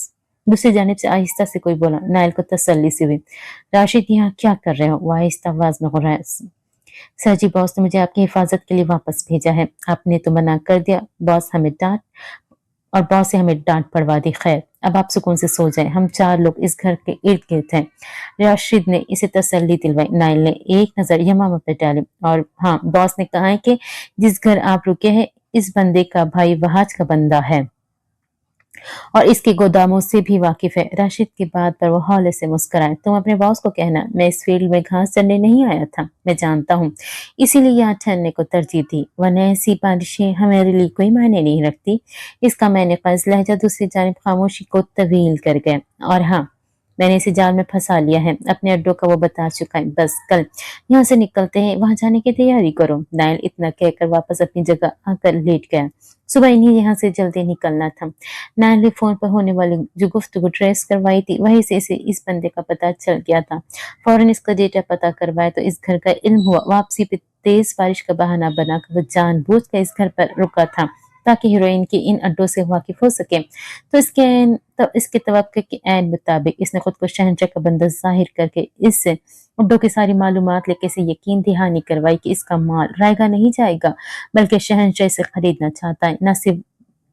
दूसरी जानिब से आहिस्ता से कोई बोला। नाइल को तसल्ली सी हुई। राशिद, यहाँ क्या कर रहे हो? वो आहिस्ता आवाज में गुर्राया। सर जी, बॉस ने मुझे आपकी हिफाजत के लिए वापस भेजा है। आपने तो मना कर दिया। बॉस हमें डांट और बॉस से हमें डांट पड़वा दी। खैर, अब आप सुकून से सो जाएं। हम 4 लोग इस घर के इर्द गिर्द हैं। राशिद ने इसे तसल्ली दिलवाई। नाइल ने एक नजर यमामा पर डाली। और हाँ, बॉस ने कहा है कि जिस घर आप रुके हैं इस बंदे का भाई वहाज का बंदा है और इसके गोदामों से भी वाकिफ है। राशिद की बात पर वो हौले से मुस्कुराए। तुम अपने बॉस को कहना मैं इस फील्ड में घास चरने नहीं आया था। मैं जानता हूँ, इसीलिए यहाँ ठहरने को तरजीह दी, वरना ऐसी बारिशें हमारे लिए कोई मायने नहीं रखती। इसका मैंने कज़ लहजा दूसरी जानिब खामोशी को तवील कर गया। और हाँ, मैंने इसे जाल में फंसा लिया है। अपने अड्डों का वो बता चुका है। बस कल यहाँ से निकलते हैं, वहां जाने की तैयारी करो। नाइल इतना कहकर वापस अपनी जगह आकर लेट गया। सुबह इन्हें यहाँ से जल्दी निकलना था। नाइल ने फोन पर होने वाली जो गुफ्तगू ट्रेस करवाई थी वहीं से इसे इस बंदे का पता चल गया था। फौरन इसका डेटा पता करवाया तो इस घर का इल्म हुआ। वापसी पे तेज बारिश का बहाना बनाकर वो जानबूझकर इस घर पर रुका था ताकि हीरोइन के इन अड्डों से वाकिफ हो सके। इसके तवक्के के ऐन मुताबिक इसने खुद को शहंशाह का बंदा जाहिर करके इस अड्डों की सारी मालूमात लेके इसे यकीन दहानी करवाई कि इसका माल रायगा नहीं जाएगा, बल्कि शहंशाह इसे खरीदना चाहता है। न सिर्फ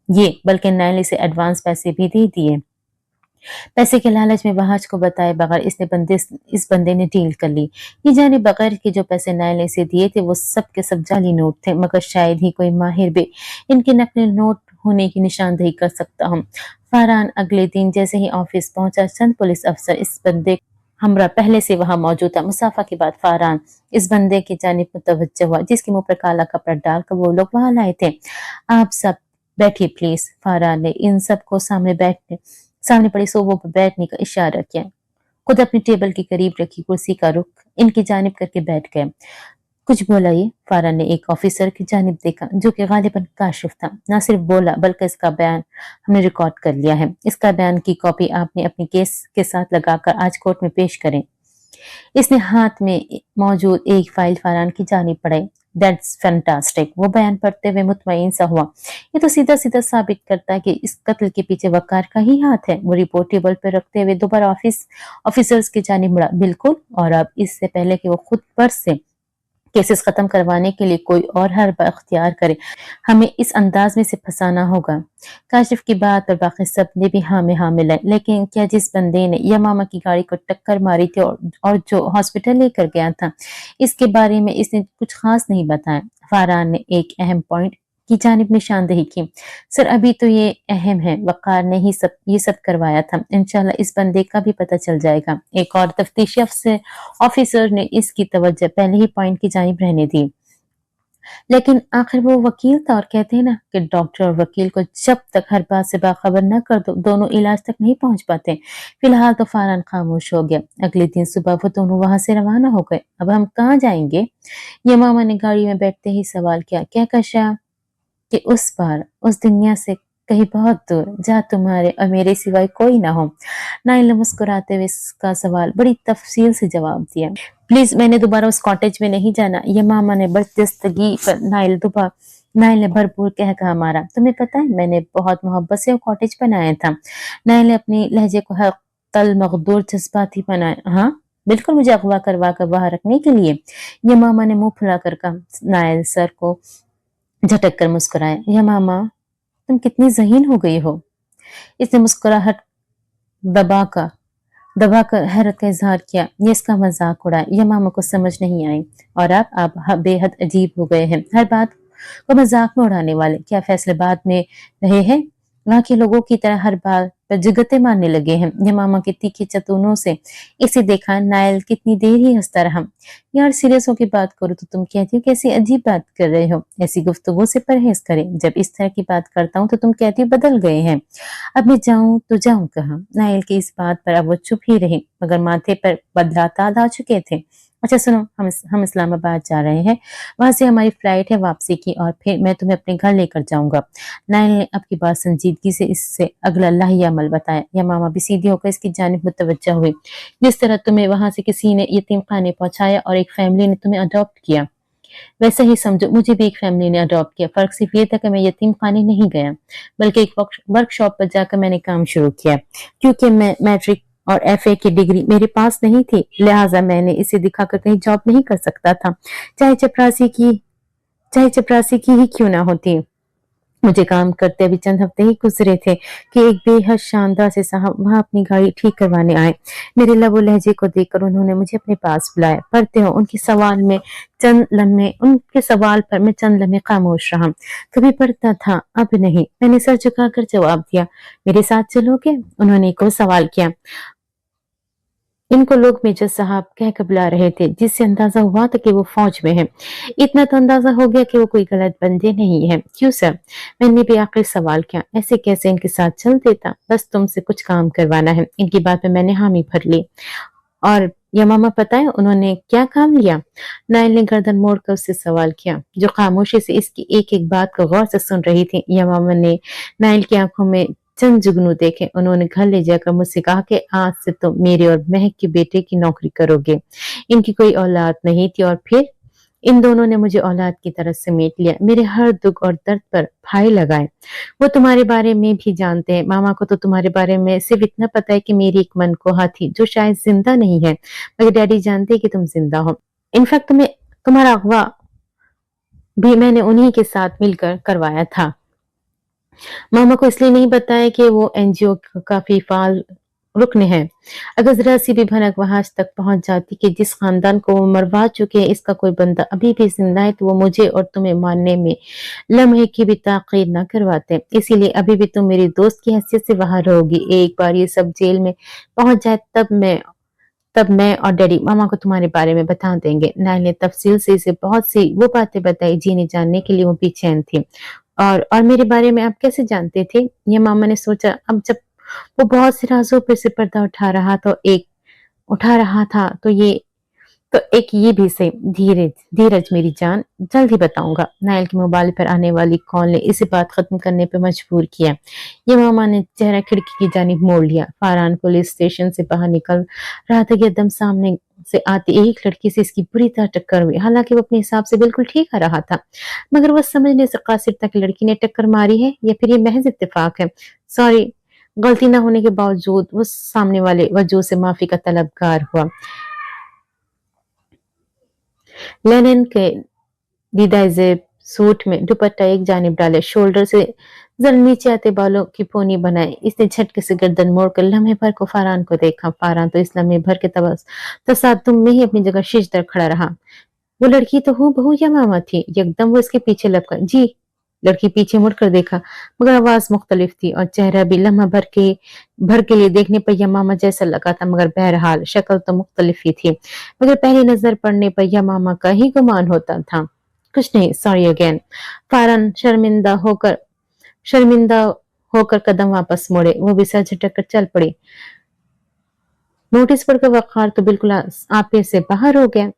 ये, बल्कि नाइल इसे एडवांस पैसे भी दे दिए। पैसे के लालच में वहाज को बताए बगैर इस बंदे ने डील कर ली। ये जाने बगैर के जो पैसे नाइल ने इसे दिए थे वो सब के सब जाली नोट थे, मगर शायद ही कोई माहिर भी इनके नकली नोट होने की निशानदेही कर सकता हूँ। फरहान अगले दिन जैसे ही ऑफिस पहुंचा, चंद पुलिस अफसर इस बंदे हमरा पहले से वहां मौजूद था। मुसाफा के बाद फरहान इस बंदे की जानिब मुतवज्जह हुआ जिसके मुंह पर काला कपड़ा डालकर वो लोग वहां लाए थे। आप सब बैठिए प्लीज। फरहान ने इन सबको सामने पड़ी सोफों पर बैठने का इशारा किया। खुद अपनी टेबल के करीब रखी कुर्सी का रुख इनकी जानिब करके बैठ गए। कुछ बोला ये? फरहान ने एक ऑफिसर की जानिब देखा जो कि गालिबन काशिफ था। ना सिर्फ बोला बल्कि इसका बयान हमने रिकॉर्ड कर लिया है। इसका बयान की कॉपी आपने अपने केस के साथ लगाकर आज कोर्ट में पेश करें। इसने हाथ में मौजूद एक फाइल फरहान की जानिब पढ़ाई। That's fantastic. वो बयान पढ़ते हुए मुतमईन सा हुआ। ये तो सीधा सीधा साबित करता है कि इस कत्ल के पीछे वकार का ही हाथ है। वो रिपोर्ट टेबल पर रखते हुए दोबारा ऑफिसर्स की जानिब मुड़ा। बिल्कुल, और अब इससे पहले कि वो खुद पर से केसेस खत्म करवाने के लिए कोई और हर अख्तियार करे, हमें इस अंदाज में से फंसाना होगा। काशिफ की बात पर बाकी सब ने भी हाँ में हाँ मिलाए। लेकिन क्या जिस बंदे ने यमामा की गाड़ी को टक्कर मारी थी और जो हॉस्पिटल लेकर गया था, इसके बारे में इसने कुछ खास नहीं बताया। फरहान ने एक अहम पॉइंट की जानिब निशानदेही की। सर, अभी तो ये अहम है, वकार ने ही ये सब करवाया था। इंशाल्लाह इस बंदे का भी पता चल जाएगा। एक और तफ्तीशी ऑफिसर ने इसकी तवज्जो पहले ही पॉइंट की जानिब रहने दी। लेकिन आखिर वो वकील था और कहते हैं ना कि डॉक्टर और वकील को जब तक हर बात से बाखबर न कर दो, दोनों इलाज तक नहीं पहुंच पाते। फिलहाल तो फरहान खामोश हो गया। अगले दिन सुबह वो दोनों वहां से रवाना हो गए। अब हम कहाँ जाएंगे? यमामा ने गाड़ी में बैठते ही सवाल किया। क्या कशा कि उस पार, उस दुनिया से कहीं बहुत दूर, जहाँ तुम्हारे और मेरे सिवाय कोई ना हो। नाइल ने मुस्कुराते हुए इसका सवाल बड़ी तफसील से जवाब दिया। प्लीज, मैंने दोबारा उस कॉटेज में नहीं जाना। यमामा ने बर्जस्तगी पर नाइल ने भरपूर कह कहा मारा। तुम्हें पता है, मैंने बहुत मोहब्बत से वो कॉटेज बनाया था। नाइल ने अपनी लहजे को हर तल मकदूर जज्बाती बनाया। हाँ बिल्कुल, मुझे अगवा करवा कर बाहर रखने के लिए। यमामा ने मुंह फुलाकर कहा। नाइल सर को झटक कर मुस्कुराया। यमामा, तुम कितनी ज़हीन हो गई हो। इसने मुस्कुराहट दबाकर हैरत का इजहार किया। ये इसका मजाक उड़ाया। यमामा को समझ नहीं आई। और अब आप बेहद अजीब हो गए हैं, हर बात को मजाक में उड़ाने वाले। क्या फैसले बाद में रहे हैं? वहाँ के लोगों की तरह हर बात पर जुगते मारने लगे हैं। यमामा के तीखे चतुनों से इसे देखा नायल कितनी देर ही हंसता रहा। यार सीरियस होकर बात करो तो तुम कहती हो कैसी अजीब बात कर रहे हो, ऐसी गुफ्तगू से परहेज करें। जब इस तरह की बात करता हूँ तो तुम कहती हो बदल गए हैं। अब मैं जाऊं तो जाऊं कहाँ? नायल की इस बात पर अब वो चुप ही रहे, मगर माथे पर बदलाताद आ चुके थे। अच्छा सुनो, हम इस्लामाबाद जा रहे हैं, वहां से हमारी फ्लाइट है वापसी की, और फिर मैं तुम्हें अपने घर लेकर जाऊंगा। नायल ने अब की बात संजीदगी से इससे अगला लाही अमल बताया। यमामा भी सीधी होकर इसकी जानिब मुतवज्जा हुई। जिस तरह तुम्हें वहां से किसी ने यतीम खाने पहुंचाया और एक फैमिली ने तुम्हें अडॉप्ट किया, वैसा ही समझो मुझे भी एक फैमिली ने अडॉप्ट किया। फर्क सिर्फ ये था कि मैं यतीम खाने नहीं गया, बल्कि एक वर्कशॉप पर जाकर मैंने काम शुरू किया। क्योंकि मैं मैट्रिक और एफए की डिग्री मेरे पास नहीं थी, लिहाजा मैंने इसे दिखाकर कहीं जॉब नहीं कर सकता था, चाहे चपरासी की ही क्यों ना होती। मुझे काम करते अभी चंद हफ्ते ही गुजरे थे कि एक बेहद शानदार से साहब वहां अपनी गाड़ी ठीक करवाने आए। मेरे लबो लहजे को देखकर उन्होंने मुझे अपने पास बुलाया। पढ़ते हो उनके सवाल पर मैं चंद लम्हे खामोश रहा। कभी पढ़ता था, अब नहीं। मैंने सर झुकाकर जवाब दिया, मेरे साथ चलोगे? उन्होंने एक और सवाल किया। इनको लोग मेजर साहब कहकर बुला रहे थे, जिससे अंदाजा हुआ था कि वो फौज में हैं। इतना तो अंदाजा हो गया कि वो कोई गलत बंदे नहीं है। क्यों सर? मैंने भी आखिर सवाल किया। ऐसे कैसे इनके साथ चल देता, बस तुमसे कुछ काम करवाना है। इनकी बात में मैंने हामी भर ली। और यमामा पता है उन्होंने क्या काम लिया? नायल ने गर्दन मोड़कर उससे सवाल किया, जो खामोशी से इसकी एक एक बात को गौर से सुन रही थी। यमामा ने नायल की आंखों में चंद जुगनू देखे। उन्होंने घर ले जाकर मुझसे कहा कि आज से तुम मेरे और महक के बेटे की नौकरी करोगे। इनकी कोई औलाद नहीं थी और फिर इन दोनों ने मुझे औलाद की तरह समेट लिया, मेरे हर दुख और दर्द पर भाई लगाए। वो तुम्हारे बारे में भी जानते हैं। मामा को तो तुम्हारे बारे में सिर्फ इतना पता है कि मेरी एक मनकोहा थी जो शायद जिंदा नहीं है, मगर डैडी जानते हैं कि तुम जिंदा हो। इनफैक्ट तुम्हारा अगवा भी मैंने उन्हीं के साथ मिलकर करवाया था। मामा को इसलिए नहीं बताया कि वो एनजीओ का फीफाल रुकन है। अगर जरा सी भी भनक वहां तक पहुंच जाती कि जिस खानदान को वो मरवा चुके हैं इसका कोई बंदा अभी भी जिंदा है, तो वो मुझे और तुम्हें मारने में लम्हे की भी ताकीर न करवाते। इसीलिए अभी भी तुम मेरी दोस्त की हैसियत से वहां रहोगी। एक बार ये सब जेल में पहुंच जाए तब मैं और डैडी मामा को तुम्हारे बारे में बता देंगे। नायल ने तफसील से इसे बहुत सी वो बातें बताई जीने जानने के लिए वो बेचैन थी। और मेरे बारे में आप कैसे जानते थे? ये मामा ने सोचा। अब जब वो बहुत से राजों पर से पर्दा उठा रहा था तो एक ये भी सही। धीरज मेरी जान, जल्दी बताऊंगा। नायल के मोबाइल पर आने वाली कॉल ने इसे बात खत्म करने पर मजबूर किया। ये मामा ने चेहरा खिड़की की जानिब मोड़ लिया। फारान पुलिस स्टेशन से बाहर निकल रहा था कि एकदम सामने से आती एक लड़की से इसकी बुरी तरह टक्कर हुई। हालांकि वो अपने हिसाब से बिल्कुल ठीक आ रहा था, मगर वो समझने से कासिर था कि लड़की ने टक्कर मारी है या फिर ये महज इत्तेफाक है। सॉरी, गलती न होने के बावजूद वो सामने वाले वजूद से माफी का तलबगार हुआ। लेनिन के दीदाइजेब सूट में दुपट्टा एक जानिब डाले, शोल्डर से जरा नीचे आते बालों की पोनी बनाई। इसने झटके से गर्दन मोड़कर लम्हे भर को फारान को देखा। फारान तो इस लम्हे भर के तसादुम में ही अपनी जगह शिजदर खड़ा रहा। वो लड़की तो हूबहू यमामा थी। एकदम वो इसके पीछे लपका। जी। लड़की पीछे मुड़कर देखा, मगर आवाज मुख्तलिफ थी और चेहरा भी लम्हा भर के लिए देखने पर यमामा जैसा लगा था, मगर बहरहाल शक्ल तो मुख्तलिफ ही थी। मगर पहली नजर पड़ने पर यमामा का ही गुमान होता था। कुछ नहीं, सॉरी अगेन। फारन शर्मिंदा होकर कदम वापस मोड़े। वो भी सर झटक कर चल पड़ी। नोटिस पढ़कर वक़ार तो बिल्कुल आपे से बाहर हो गया।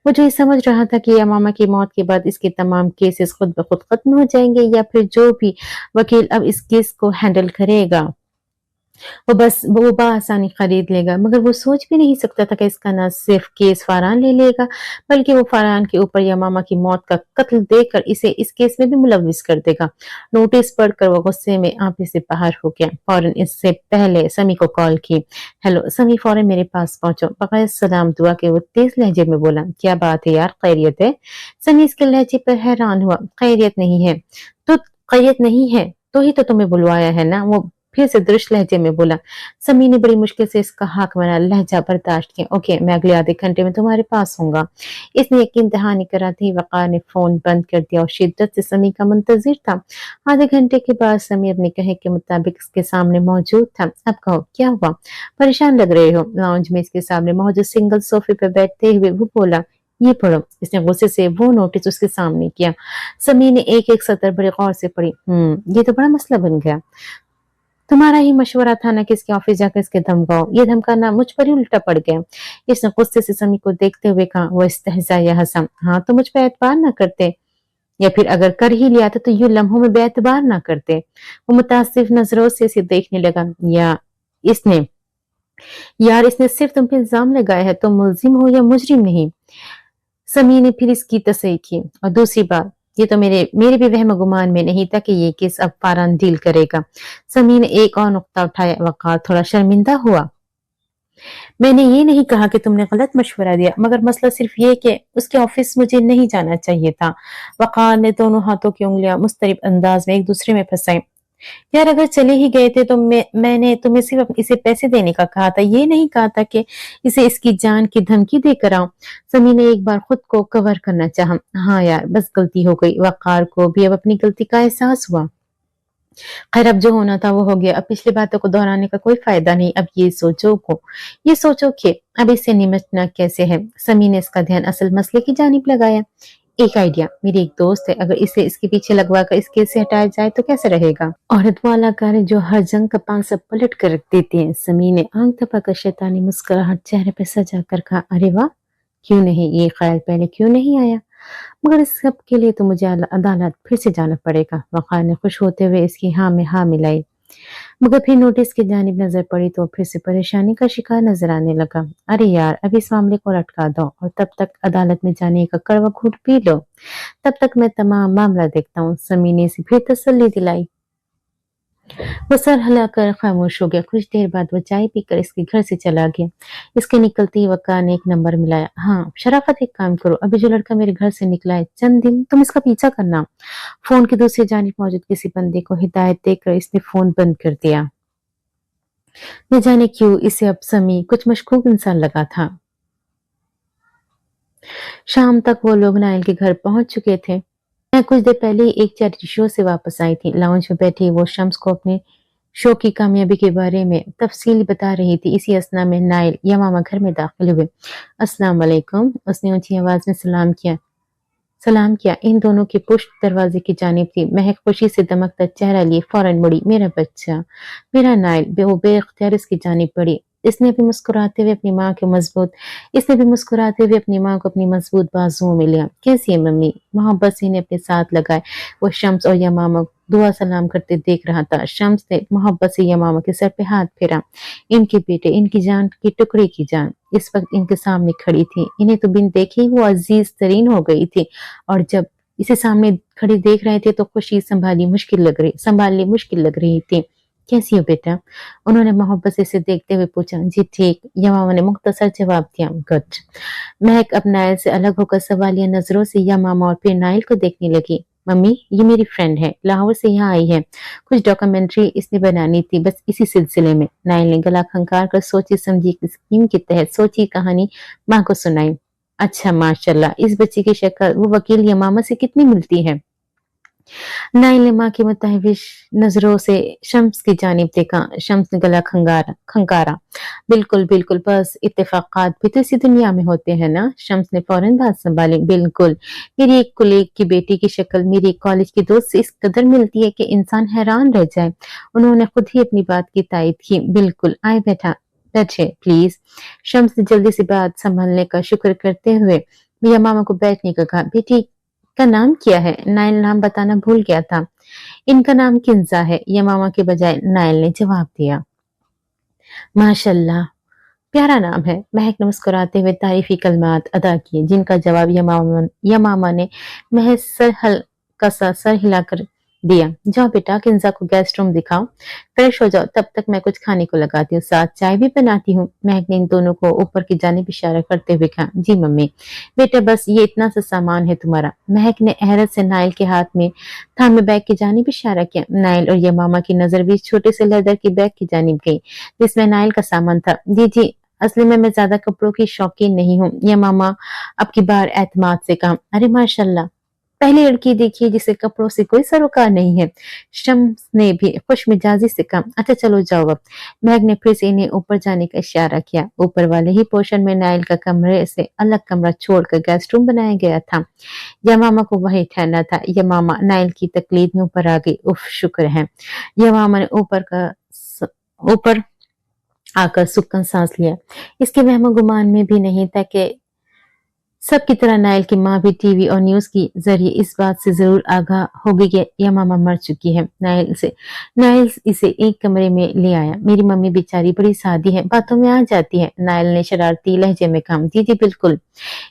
वो जो ये समझ रहा था कि यमामा की मौत के बाद इसके तमाम केसेस खुद ब खुद खत्म हो जाएंगे, या फिर जो भी वकील अब इस केस को हैंडल करेगा वो बआसानी खरीद लेगा, मगर वो सोच भी नहीं सकता था कि इसका न सिर्फ केस फारान ले लेगा, बल्कि वो फारान के ऊपर यमामा की मौत का कत्ल देकर इसे इस केस में भी मुलविस कर देगा। नोटिस पढ़कर वो गुस्से में आपे से बाहर हो गया। फौरन इससे पहले समी को कॉल की। हेलो। समी फौरन मेरे पास पहुंचो। बगैर सलाम दुआ के वो तेज लहजे में बोला, क्या बात है यार, खैरियत है? समी इसके लहजे पर हैरान हुआ। खैरियत नहीं है तो खैरियत नहीं है तो ही तो तुम्हें बुलवाया है ना? वो फिर से दुरुस्त लहजे में बोला। समी ने बड़ी मुश्किल से इसका हाकमाना लहजा बर्दाश्त किया। ओके, मैं अगले आधे घंटे में तुम्हारे पास हूँगा। इसने यकीन दहानी करा थी। वक़ार ने फ़ोन बंद कर दिया और शिद्दत से समी का मुंतज़िर था। आधे घंटे के बाद समी अपने कहे के मुताबिक इसके सामने मौजूद था। अब कहो, क्या हुआ? परेशान लग रहे हो? लाउंज में इसके सामने मौजूद सिंगल सोफे पर बैठते हुए वो बोला। ये पढ़ो। इसने गुस्से से वो नोटिस उसके सामने किया। समी ने एक-एक सतर बड़े गौर से पढ़ी। ये तो बड़ा मसला बन गया। तुम्हारा ही मशवरा था ना कि इसके ऑफिस जाकर इसके धमकाओ। ये धमकाना मुझ पर ही उल्टा पड़ गया। इसने गुस्से से समी को देखते हुए कहा। वो इस्तेहज़ा या हंसा। हाँ, तो मुझ पे एतबार ना करते, या फिर अगर कर ही लिया था तो यूं लम्हों में बेएतबार ना करते। वो मुतासिफ नजरों से इसे देखने लगा। इसने यार इसने सिर्फ तुम पे इल्जाम लगाया है, तुम मुल्जिम हो या मुजरिम नहीं। समी ने फिर इसकी तसल्ली की। और दूसरी बात, ये तो मेरे मेरे भी वहम गुमान में नहीं था कि ये केस अब फारन डील करेगा। समी ने एक और नुक्ता उठाया। वक़ार थोड़ा शर्मिंदा हुआ। मैंने ये नहीं कहा कि तुमने गलत मशवरा दिया, मगर मसला सिर्फ ये कि उसके ऑफिस मुझे नहीं जाना चाहिए था। वक़ार ने दोनों हाथों की उंगलियां मुस्तरिब अंदाज में एक दूसरे में फंसाई। यार अगर चले ही गए थे तो मैंने तुम्हें सिर्फ इसे पैसे देने का कहा था, ये नहीं कहा था कि इसे इसकी जान की धमकी देकर आओ। समी ने एक बार खुद को कवर करना चाहा। हाँ यार, बस गलती हो गई। वक़ार को भी अब अपनी गलती का एहसास हुआ। खैर, अब जो होना था वो हो गया। अब पिछली बातों को दोहराने का कोई फायदा नहीं। अब ये सोचो कि अब इससे निपटना कैसे है। समी ने इसका ध्यान असल मसले की जानिब लगाया। एक आइडिया, मेरी एक दोस्त है, अगर इसे इसके पीछे लगवा कर इस केस से हटाया जाए तो कैसे रहेगा? औरत वाला कार्य जो हर जंग का पांव पलट कर रख देती है। समी ने आंख थपकर शैतानी मुस्कुराहट चेहरे पर सजा कर कहा। अरे वाह, क्यों नहीं? ये ख्याल पहले क्यों नहीं आया? मगर इस सब के लिए तो मुझे अदालत फिर से जाना पड़ेगा। वक़ार ने खुश होते हुए इसकी हाँ में हाँ मिलाई। मगर फिर नोटिस की जानिब नजर पड़ी तो फिर से परेशानी का शिकार नजर आने लगा। अरे यार, अब इस मामले को लटका दो और तब तक अदालत में जाने का कड़वा घूंट पी लो। तब तक मैं तमाम मामला देखता हूँ। समी ने इसे फिर तसल्ली दिलाई। वो सर हिलाकर खामोश हो गया। कुछ देर बाद वो चाय पीकर इसके घर से चला गया। इसके निकलते ही वक़ार ने एक नंबर मिलाया। हाँ, शराफत एक काम करो, अभी जो लड़का मेरे घर से निकला है चंद दिन, तुम इसका पीछा करना। फ़ोन की दूसरी जानिब मौजूद किसी बंदे को हिदायत देकर इसने फ़ोन बंद कर दिया। न जाने क्यों इसे अब समी कुछ मशकूक इंसान लगा था। शाम तक वो लोग नाइल के घर पहुंच चुके थे। मैं कुछ देर पहले ही एक चैरिटी शो से वापस आई थी। लाउंज में बैठी वो शम्स को अपने शो की कामयाबी के बारे में तफसील बता रही थी। इसी असना में नाइल यमामा घर में दाखिल हुए। अस्सलाम वालेकुम, उसने ऊंची आवाज में सलाम किया। इन दोनों की पुश्त दरवाजे की जानिब थी। महक खुशी से दमकता चेहरा लिए फौरन मुड़ी। मेरा बच्चा, मेरा नाइल। वो बेख्तियार इसकी जानिब बढ़ी। इसने भी मुस्कुराते हुए अपनी माँ को अपनी मजबूत बाजुओं में लिया। कैसी है मम्मी? मोहब्बत से इन्हें अपने साथ लगाए वो शम्स और यमामा दुआ सलाम करते देख रहा था। शम्स ने मोहब्बत से यमामा के सर पे हाथ फेरा। इनके बेटे, इनकी जान की टुकड़े की जान इस वक्त इनके सामने खड़ी थी। इन्हें तो बिन देखे ही वो अजीज तरीन हो गई थी, और जब इसे सामने खड़ी देख रहे थे तो खुशी संभालनी मुश्किल लग रही थी। कैसी हो बेटा? उन्होंने मोहब्बत से इसे देखते हुए पूछा। जी ठीक, यमामा ने मुख्तसर जवाब दिया। गुड। महक अब नाइल से अलग होकर सवालिया नजरों से यमामा और फिर नाइल को देखने लगी। मम्मी, ये मेरी फ्रेंड है, लाहौर से यहाँ आई है। कुछ डॉक्यूमेंट्री इसने बनानी थी, बस इसी सिलसिले में। नाइल ने गला खंकार कर सोची समझी स्कीम के तहत सोची कहानी माँ को सुनाई। अच्छा, माशाल्लाह, इस बच्ची की शक्ल वो वकील यमामा से कितनी मिलती है। नाइल ने माँ की मुतहविश नजरों से शम्स की जानिब देखा। शम्स ने गला खंकारा। बिल्कुल बिल्कुल, बस इत्तेफाकात भी तो इसी दुनिया में होते हैं ना। शम्स ने फौरन बात संभाली। बिल्कुल, मेरी एक कुलीग की बेटी की शक्ल मेरी कॉलेज की दोस्त से इस कदर मिलती है कि इंसान हैरान रह जाए। उन्होंने खुद ही अपनी बात की तायद की। बिल्कुल, आए बैठे प्लीज। शम्स ने जल्दी से बात संभालने का शुक्र करते हुए मियां मामा को बैठने का कहा। बेटी का नाम क्या है? नाइल नाम बताना भूल गया था। इनका नाम किंजा है, यमामा के बजाय नाइल ने जवाब दिया। माशाल्लाह, प्यारा नाम है। महक ने मुस्कुराते हुए तारीफी कलमात अदा किए, जिनका जवाब यमामा ने महज सर हिलाकर दिया, जाओ बेटा किंजा को गेस्ट रूम दिखाओ, फ्रेश हो जाओ, तब तक मैं कुछ खाने को लगाती हूँ, साथ चाय भी बनाती हूँ। महक ने इन दोनों को ऊपर की जानिब इशारा करते हुए कहा, जी मम्मी। बेटा बस ये इतना सा सामान है तुम्हारा। महक ने हैरत से नाइल के हाथ में थामे बैग की जानिब इशारा किया। नाइल और यमामा की नजर भी छोटे से लेदर की बैग की जानिब गई, जिसमें नाइल का सामान था। जी असली में मैं ज्यादा कपड़ों की शौकीन नहीं हूँ, यमामा अब की बार एतमाद से कहा। अरे माशाल्लाह, पहली लड़की देखिए जिसे कपड़ों से कोई सरोकार नहीं है। शम्स ने भी खुश मिजाजी से कहा, अच्छा चलो जाओ अब। मैग ने फिर से इन्हें ऊपर जाने का इशारा किया। ऊपर वाले ही पोर्शन में नाइल का कमरे से अलग कमरा छोड़कर गेस्ट रूम बनाया गया था। यमामा को वही ठहरना था। यमामा नाइल की तकलीफ में ऊपर आ गई। उफ शुक्र है। यमामा ने ऊपर आकर सुकन सांस लिया। इसके वहमो गुमान में भी नहीं था कि सबकी तरह नाइल की माँ भी टीवी और न्यूज की जरिए इस बात से जरूर आगाह होगी कि यमामा मर चुकी है। नाइल इसे एक कमरे में ले आया। मेरी मम्मी बेचारी बड़ी सादी है, बातों में आ जाती है, नाइल ने शरारती लहजे में कहा। जी बिल्कुल।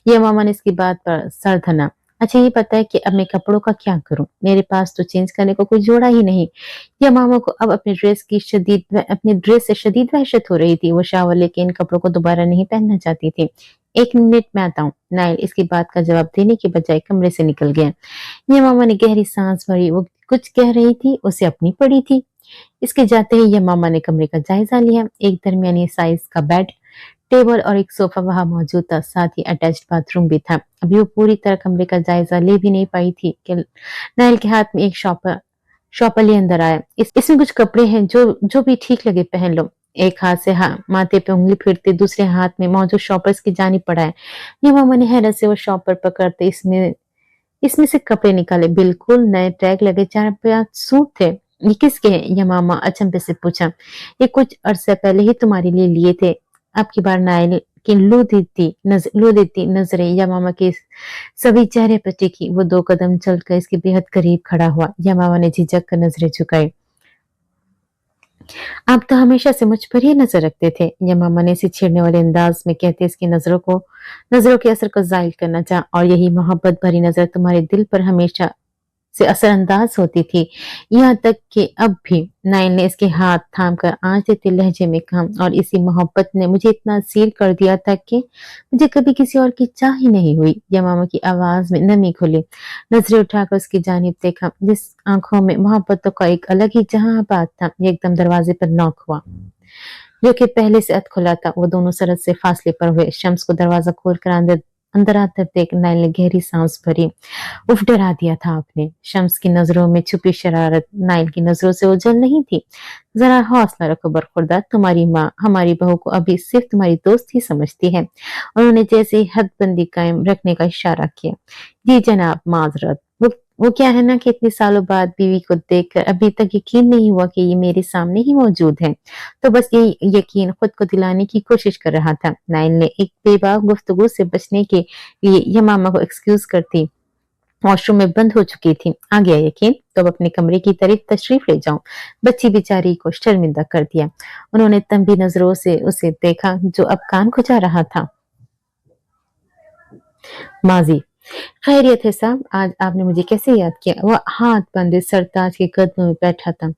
यमामा ने इसकी बात पर सर धना। अच्छा ये पता है कि अब मैं कपड़ों का क्या करूं? मेरे पास तो चेंज करने को कोई जोड़ा ही नहीं। यमामा को अब अपनी ड्रेस से शदीद वहशत हो रही थी। वो शावर लेके इन कपड़ों को दोबारा नहीं पहनना चाहती थी। एक मिनट में आता हूँ। नाइल इसकी बात का जवाब देने के बजाय कमरे से निकल गया। यमामा ने गहरी सांस भरी। वो कुछ कह रही थी, उसे अपनी पड़ी थी। इसके जाते ही यमामा ने कमरे का जायजा लिया। एक दरमियानी साइज का बेड, टेबल और एक सोफा वहां मौजूद था, साथ ही अटैच्ड बाथरूम भी था। अभी वो पूरी तरह कमरे का जायजा ले भी नहीं पाई थी कि नाइल के हाथ में एक शॉपर ले अंदर आया। इसमें कुछ कपड़े हैं, जो जो भी ठीक लगे पहन लो। एक हाथ से माथे पे उंगली फिरते दूसरे हाथ में मौजूद शॉपर्स की जानिब बढ़ाया। यमामा ने हैरत से वो शॉपर पकड़ते इसमें इसमें से कपड़े निकाले। बिल्कुल नए टैग लगे 4-5 सूट थे। ये किसके हैं? यमामा अचंभे से पूछा। ये कुछ अरसे पहले ही तुम्हारे लिए लिए थे। अब की बार नाइल की लो देती नजरें यमामा के सभी चेहरे पर टिकी। वो 2 कदम चलकर इसके बेहद करीब खड़ा हुआ। यमामा ने झिझक कर नजरें झुकाई। आप तो हमेशा से मुझ पर ही नजर रखते थे, यमामा ने इसे छेड़ने वाले अंदाज में कहते इसकी नजरों के असर को जाहिर करना चाहा, और यही मोहब्बत भरी नजर तुम्हारे दिल पर हमेशा से असरअंदाज होती थी। यहाँ तक कि अब भी। नाइल ने इसके हाथ थाम कर आंच देते लहजे में कहा, और इसी मोहब्बत ने मुझे इतना असीर कर दिया था कि मुझे कभी किसी और की चाह ही नहीं हुई। यमामा की आवाज में नमी खुली। नजरें उठाकर उसकी जानिब देखा, जिस आंखों में मोहब्बतों का एक अलग ही जहां था। ये एकदम दरवाजे पर नॉक हुआ, जो कि पहले से अध खुला था। वो दोनों सरहद से फासले पर हुए। शम्स को दरवाजा खोलकर अंदर आते देख नाइल ने गहरी सांस भरी। उफ, डरा दिया था आपने। शम्स की नजरों में छुपी शरारत नाइल की नजरों से ओझल नहीं थी। जरा हौसला रखो बरखुरदार, तुम्हारी माँ हमारी बहू को अभी सिर्फ तुम्हारी दोस्त ही समझती है। उन्होंने जैसे ही हदबंदी कायम रखने का इशारा किया। जी जनाब, माजरत। वो क्या है ना कि इतने सालों बाद बीवी को देखकर अभी तक यकीन नहीं हुआ कि ये मेरे सामने ही मौजूद है, तो बस ये यकीन खुद को दिलाने की कोशिश कर रहा था। नाइल ने एक बेबाक गुफ्तगू से बचने के लिए यमामा को एक्सक्यूज करती वॉशरूम में बंद हो चुकी थी। आ गया यकीन, तो अब अपने कमरे की तरफ तशरीफ ले जाऊं। बच्ची बेचारी को शर्मिंदा कर दिया। उन्होंने तंबी नजरों से उसे देखा, जो अब कान खुजा रहा था। माजी, खैरियत है साहब, आज आपने मुझे कैसे याद किया? वह हाथ बंधे सरताज के कदमों में बैठा था।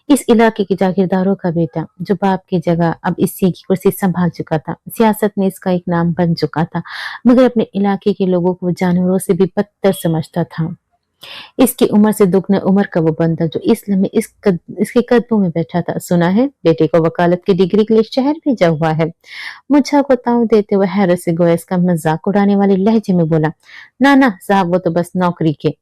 इस इलाके के जागीरदारों का बेटा, जो बाप की जगह अब इसी की कुर्सी संभाल चुका था। सियासत में इसका एक नाम बन चुका था, मगर अपने इलाके के लोगों को जानवरों से भी बदतर समझता था। इसकी उम्र से दुगना उम्र का वो बंदा जो इस लम्हे इसके कदमों में बैठा था। सुना है बेटे को वकालत की डिग्री के लिए शहर भेजा हुआ है। मुझा को ताव देते हुए हैरत से गोया इसका मजाक उड़ाने वाले लहजे में बोला, ना ना साहब, वो तो बस नौकरी के।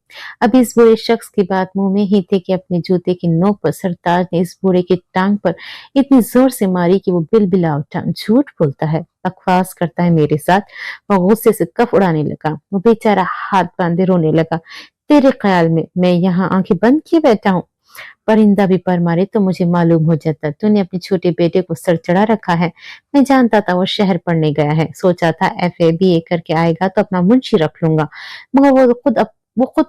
अब इस बुरे शख्स की बात मुंह में ही थी कि अपने जूते की नोक पर सरताज ने इस बूढ़े की टांग पर इतनी जोर से मारी कि वो बिलबिला उठा। झूठ बोलता है, बकवास करता है मेरे साथ। वो गुस्से से कफ उड़ाने लगा। वो बेचारा हाथ बांधे रोने लगा। तेरे ख्याल में मैं यहाँ आंखें बंद किए बैठा हूँ? परिंदा भी पर मारे तो मुझे मालूम हो जाता। तूने अपने छोटे बेटे को सर चढ़ा रखा है। मैं जानता था वो शहर पढ़ने गया है। सोचा था FA BA करके आएगा तो अपना मुंशी रख लूंगा, मगर वो खुद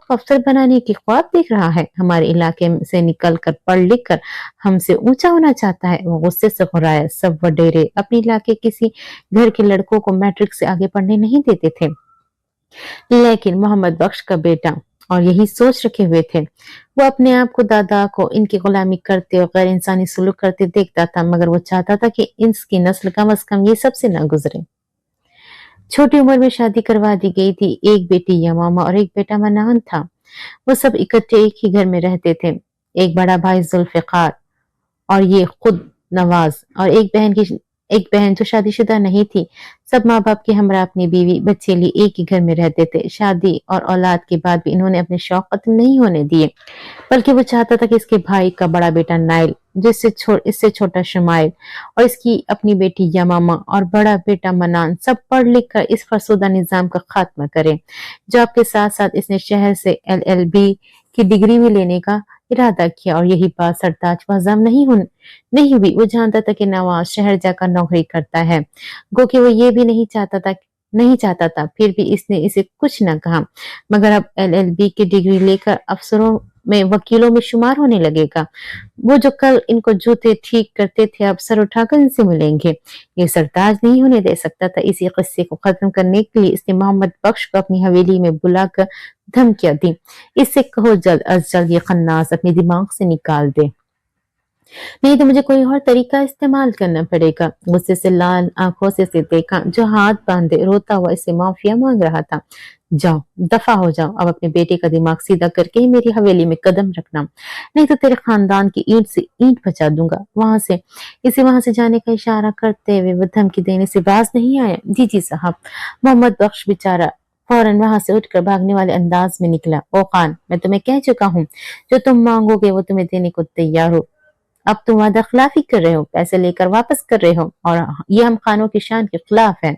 को अफसर बनाने की ख्वाब देख रहा है। हमारे इलाके से निकल कर पढ़ लिख कर हमसे ऊंचा होना चाहता है। वो गुस्से से घुराया। सब वडेरे अपने इलाके किसी घर के लड़कों को मैट्रिक से आगे पढ़ने नहीं देते थे, लेकिन मोहम्मद बख्श का बेटा और यही सोच रखे हुए थे। वो अपने आप को दादा को इनकी गुलामी करते और गैर इंसानी सलूक करते देखता था, मगर वो चाहता था कि इसकी नस्ल कम अज कम ये सबसे ना गुजरे। छोटी उम्र में शादी करवा दी गई थी। एक बेटी यमामा और एक बेटा मनान था। वो सब इकट्ठे एक ही घर में रहते थे। एक बड़ा भाई जुल्फिकार और ये खुद नवाज, और एक बहन जो शादीशुदा नहीं थी। सब माँ बाप के हमरा अपनी बीवी बच्चे लिए एक ही घर में रहते थे। शादी और औलाद के बाद भी इन्होंने अपने शौक खत्म नहीं होने दिए, बल्कि वो चाहता था कि इसके भाई का बड़ा बेटा नाइल, इससे छोटा शुमाइल, और इसकी अपनी बेटी यमामा और बड़ा बेटा मनान सब पढ़ लिख कर इस फरसुदा निजाम का खात्मा करें। जॉब के साथ साथ इसने शहर से LLB की डिग्री भी लेने का इरादा किया, और यही बात सरताज को हजम नहीं हुई। वो जानता था कि नवाज शहर जाकर नौकरी करता है, गो कि वो ये भी नहीं चाहता था, फिर भी इसने इसे कुछ न कहा। मगर अब LLB की डिग्री लेकर अफसरों में वकीलों में शुमार होने लगेगा। वो जो कल इनको जूते ठीक करते थे अब सर उठाकर इनसे मिलेंगे। ये सरताज नहीं होने दे सकता था। इसी किस्से को खत्म करने के लिए इसने मोहम्मद बख्श को अपनी हवेली में बुलाकर धमकियां दी। इससे कहो जल्द अज जल्द ये खन्नास अपने दिमाग से निकाल दे, नहीं तो मुझे कोई और तरीका इस्तेमाल करना पड़ेगा। गुस्से से लाल आंखों से इसे देखा, जो हाथ बांधे रोता हुआ इसे माफिया मांग रहा था। जाओ, दफा हो जाओ, अब अपने बेटे का दिमाग सीधा करके ही मेरी हवेली में कदम रखना, नहीं तो तेरे खानदान की ईंट से ईंट बचा दूंगा। वहां से जाने का इशारा करते हुए वो धमकी देने से बाज नहीं आया। जी जी साहब। मोहम्मद बख्श बेचारा फौरन वहां से उठकर भागने वाले अंदाज में निकला। ओ खान, मैं तुम्हें कह चुका हूँ, जो तुम मांगोगे वो तुम्हें देने को तैयार हो। अब तुम वादा खिलाफी कर रहे हो, पैसे लेकर वापस कर रहे हो, और ये हम खानों की शान के खिलाफ है।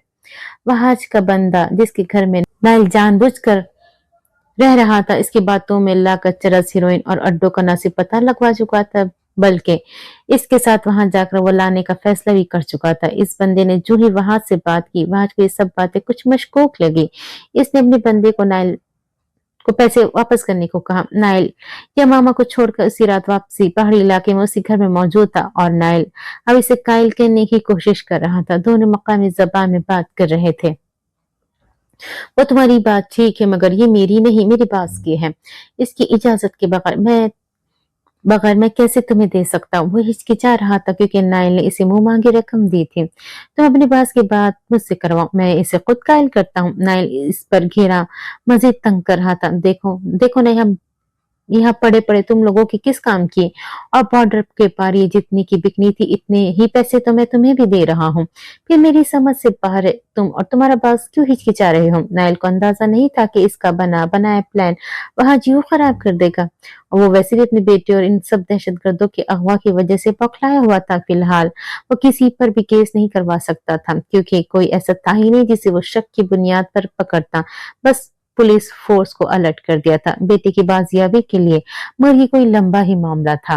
वह हज का बंदा जिसके घर में नाइल जानबूझकर रह रहा था, इसकी बातों में लाकर चरस हीरोइन और अड्डों का नासिब पता लगवा चुका था, बल्कि इसके साथ वहां जाकर वो लाने का फैसला भी कर चुका था। इस बंदे ने जो ही वहां से बात की, वहां को ये सब बातें कुछ मशकूक लगी। इसने अपने बंदे को नाइल को पैसे वापस करने को कहा। नाइल या मामा को छोड़कर उसी रात वापसी पहाड़ी इलाके में उसी घर में मौजूद था, और नाइल अब इसे कायल कहने की कोशिश कर रहा था। दोनों मकामी जबान में बात कर रहे थे। वो तुम्हारी बात ठीक है, मगर ये मेरी नहीं, मेरे पास की है। इसकी इजाजत के बगैर मैं कैसे तुम्हें दे सकता हूँ। वो हिचकिचा रहा था, क्योंकि नाइल ने इसे मुंह मांगी रकम दी थी। तुम अपने पास की बात मुझसे करवाओ, मैं इसे खुद कायल करता हूँ। नाइल इस पर घेरा मजीद तंग कर रहा था। देखो देखो, नहीं, हम यहाँ पड़े पड़े तुम लोगों के किस काम की, और बॉर्डर के पार ये जितनी की बिकनी थी इतने ही पैसे तो मैं तुम्हें भी दे रहा हूँ। फिर मेरी समझ से बाहर है तुम, और तुम्हारा बास क्यों हिचकिचा रहे हो। नाइल को अंदाजा नहीं था कि इसका बनाया प्लान वहां जीव खराब कर देगा, और वो वैसे भी अपने बेटे और इन सब दहशतगर्दों के अगवा की वजह से बौखलाया हुआ था। फिलहाल वो किसी पर भी केस नहीं करवा सकता था, क्योंकि कोई ऐसा था ही नहीं जिसे वो शक की बुनियाद पर पकड़ता। बस पुलिस फोर्स को अलर्ट कर दिया था बेटे की बाजियाबी के लिए, मगर ये कोई लंबा ही मामला था।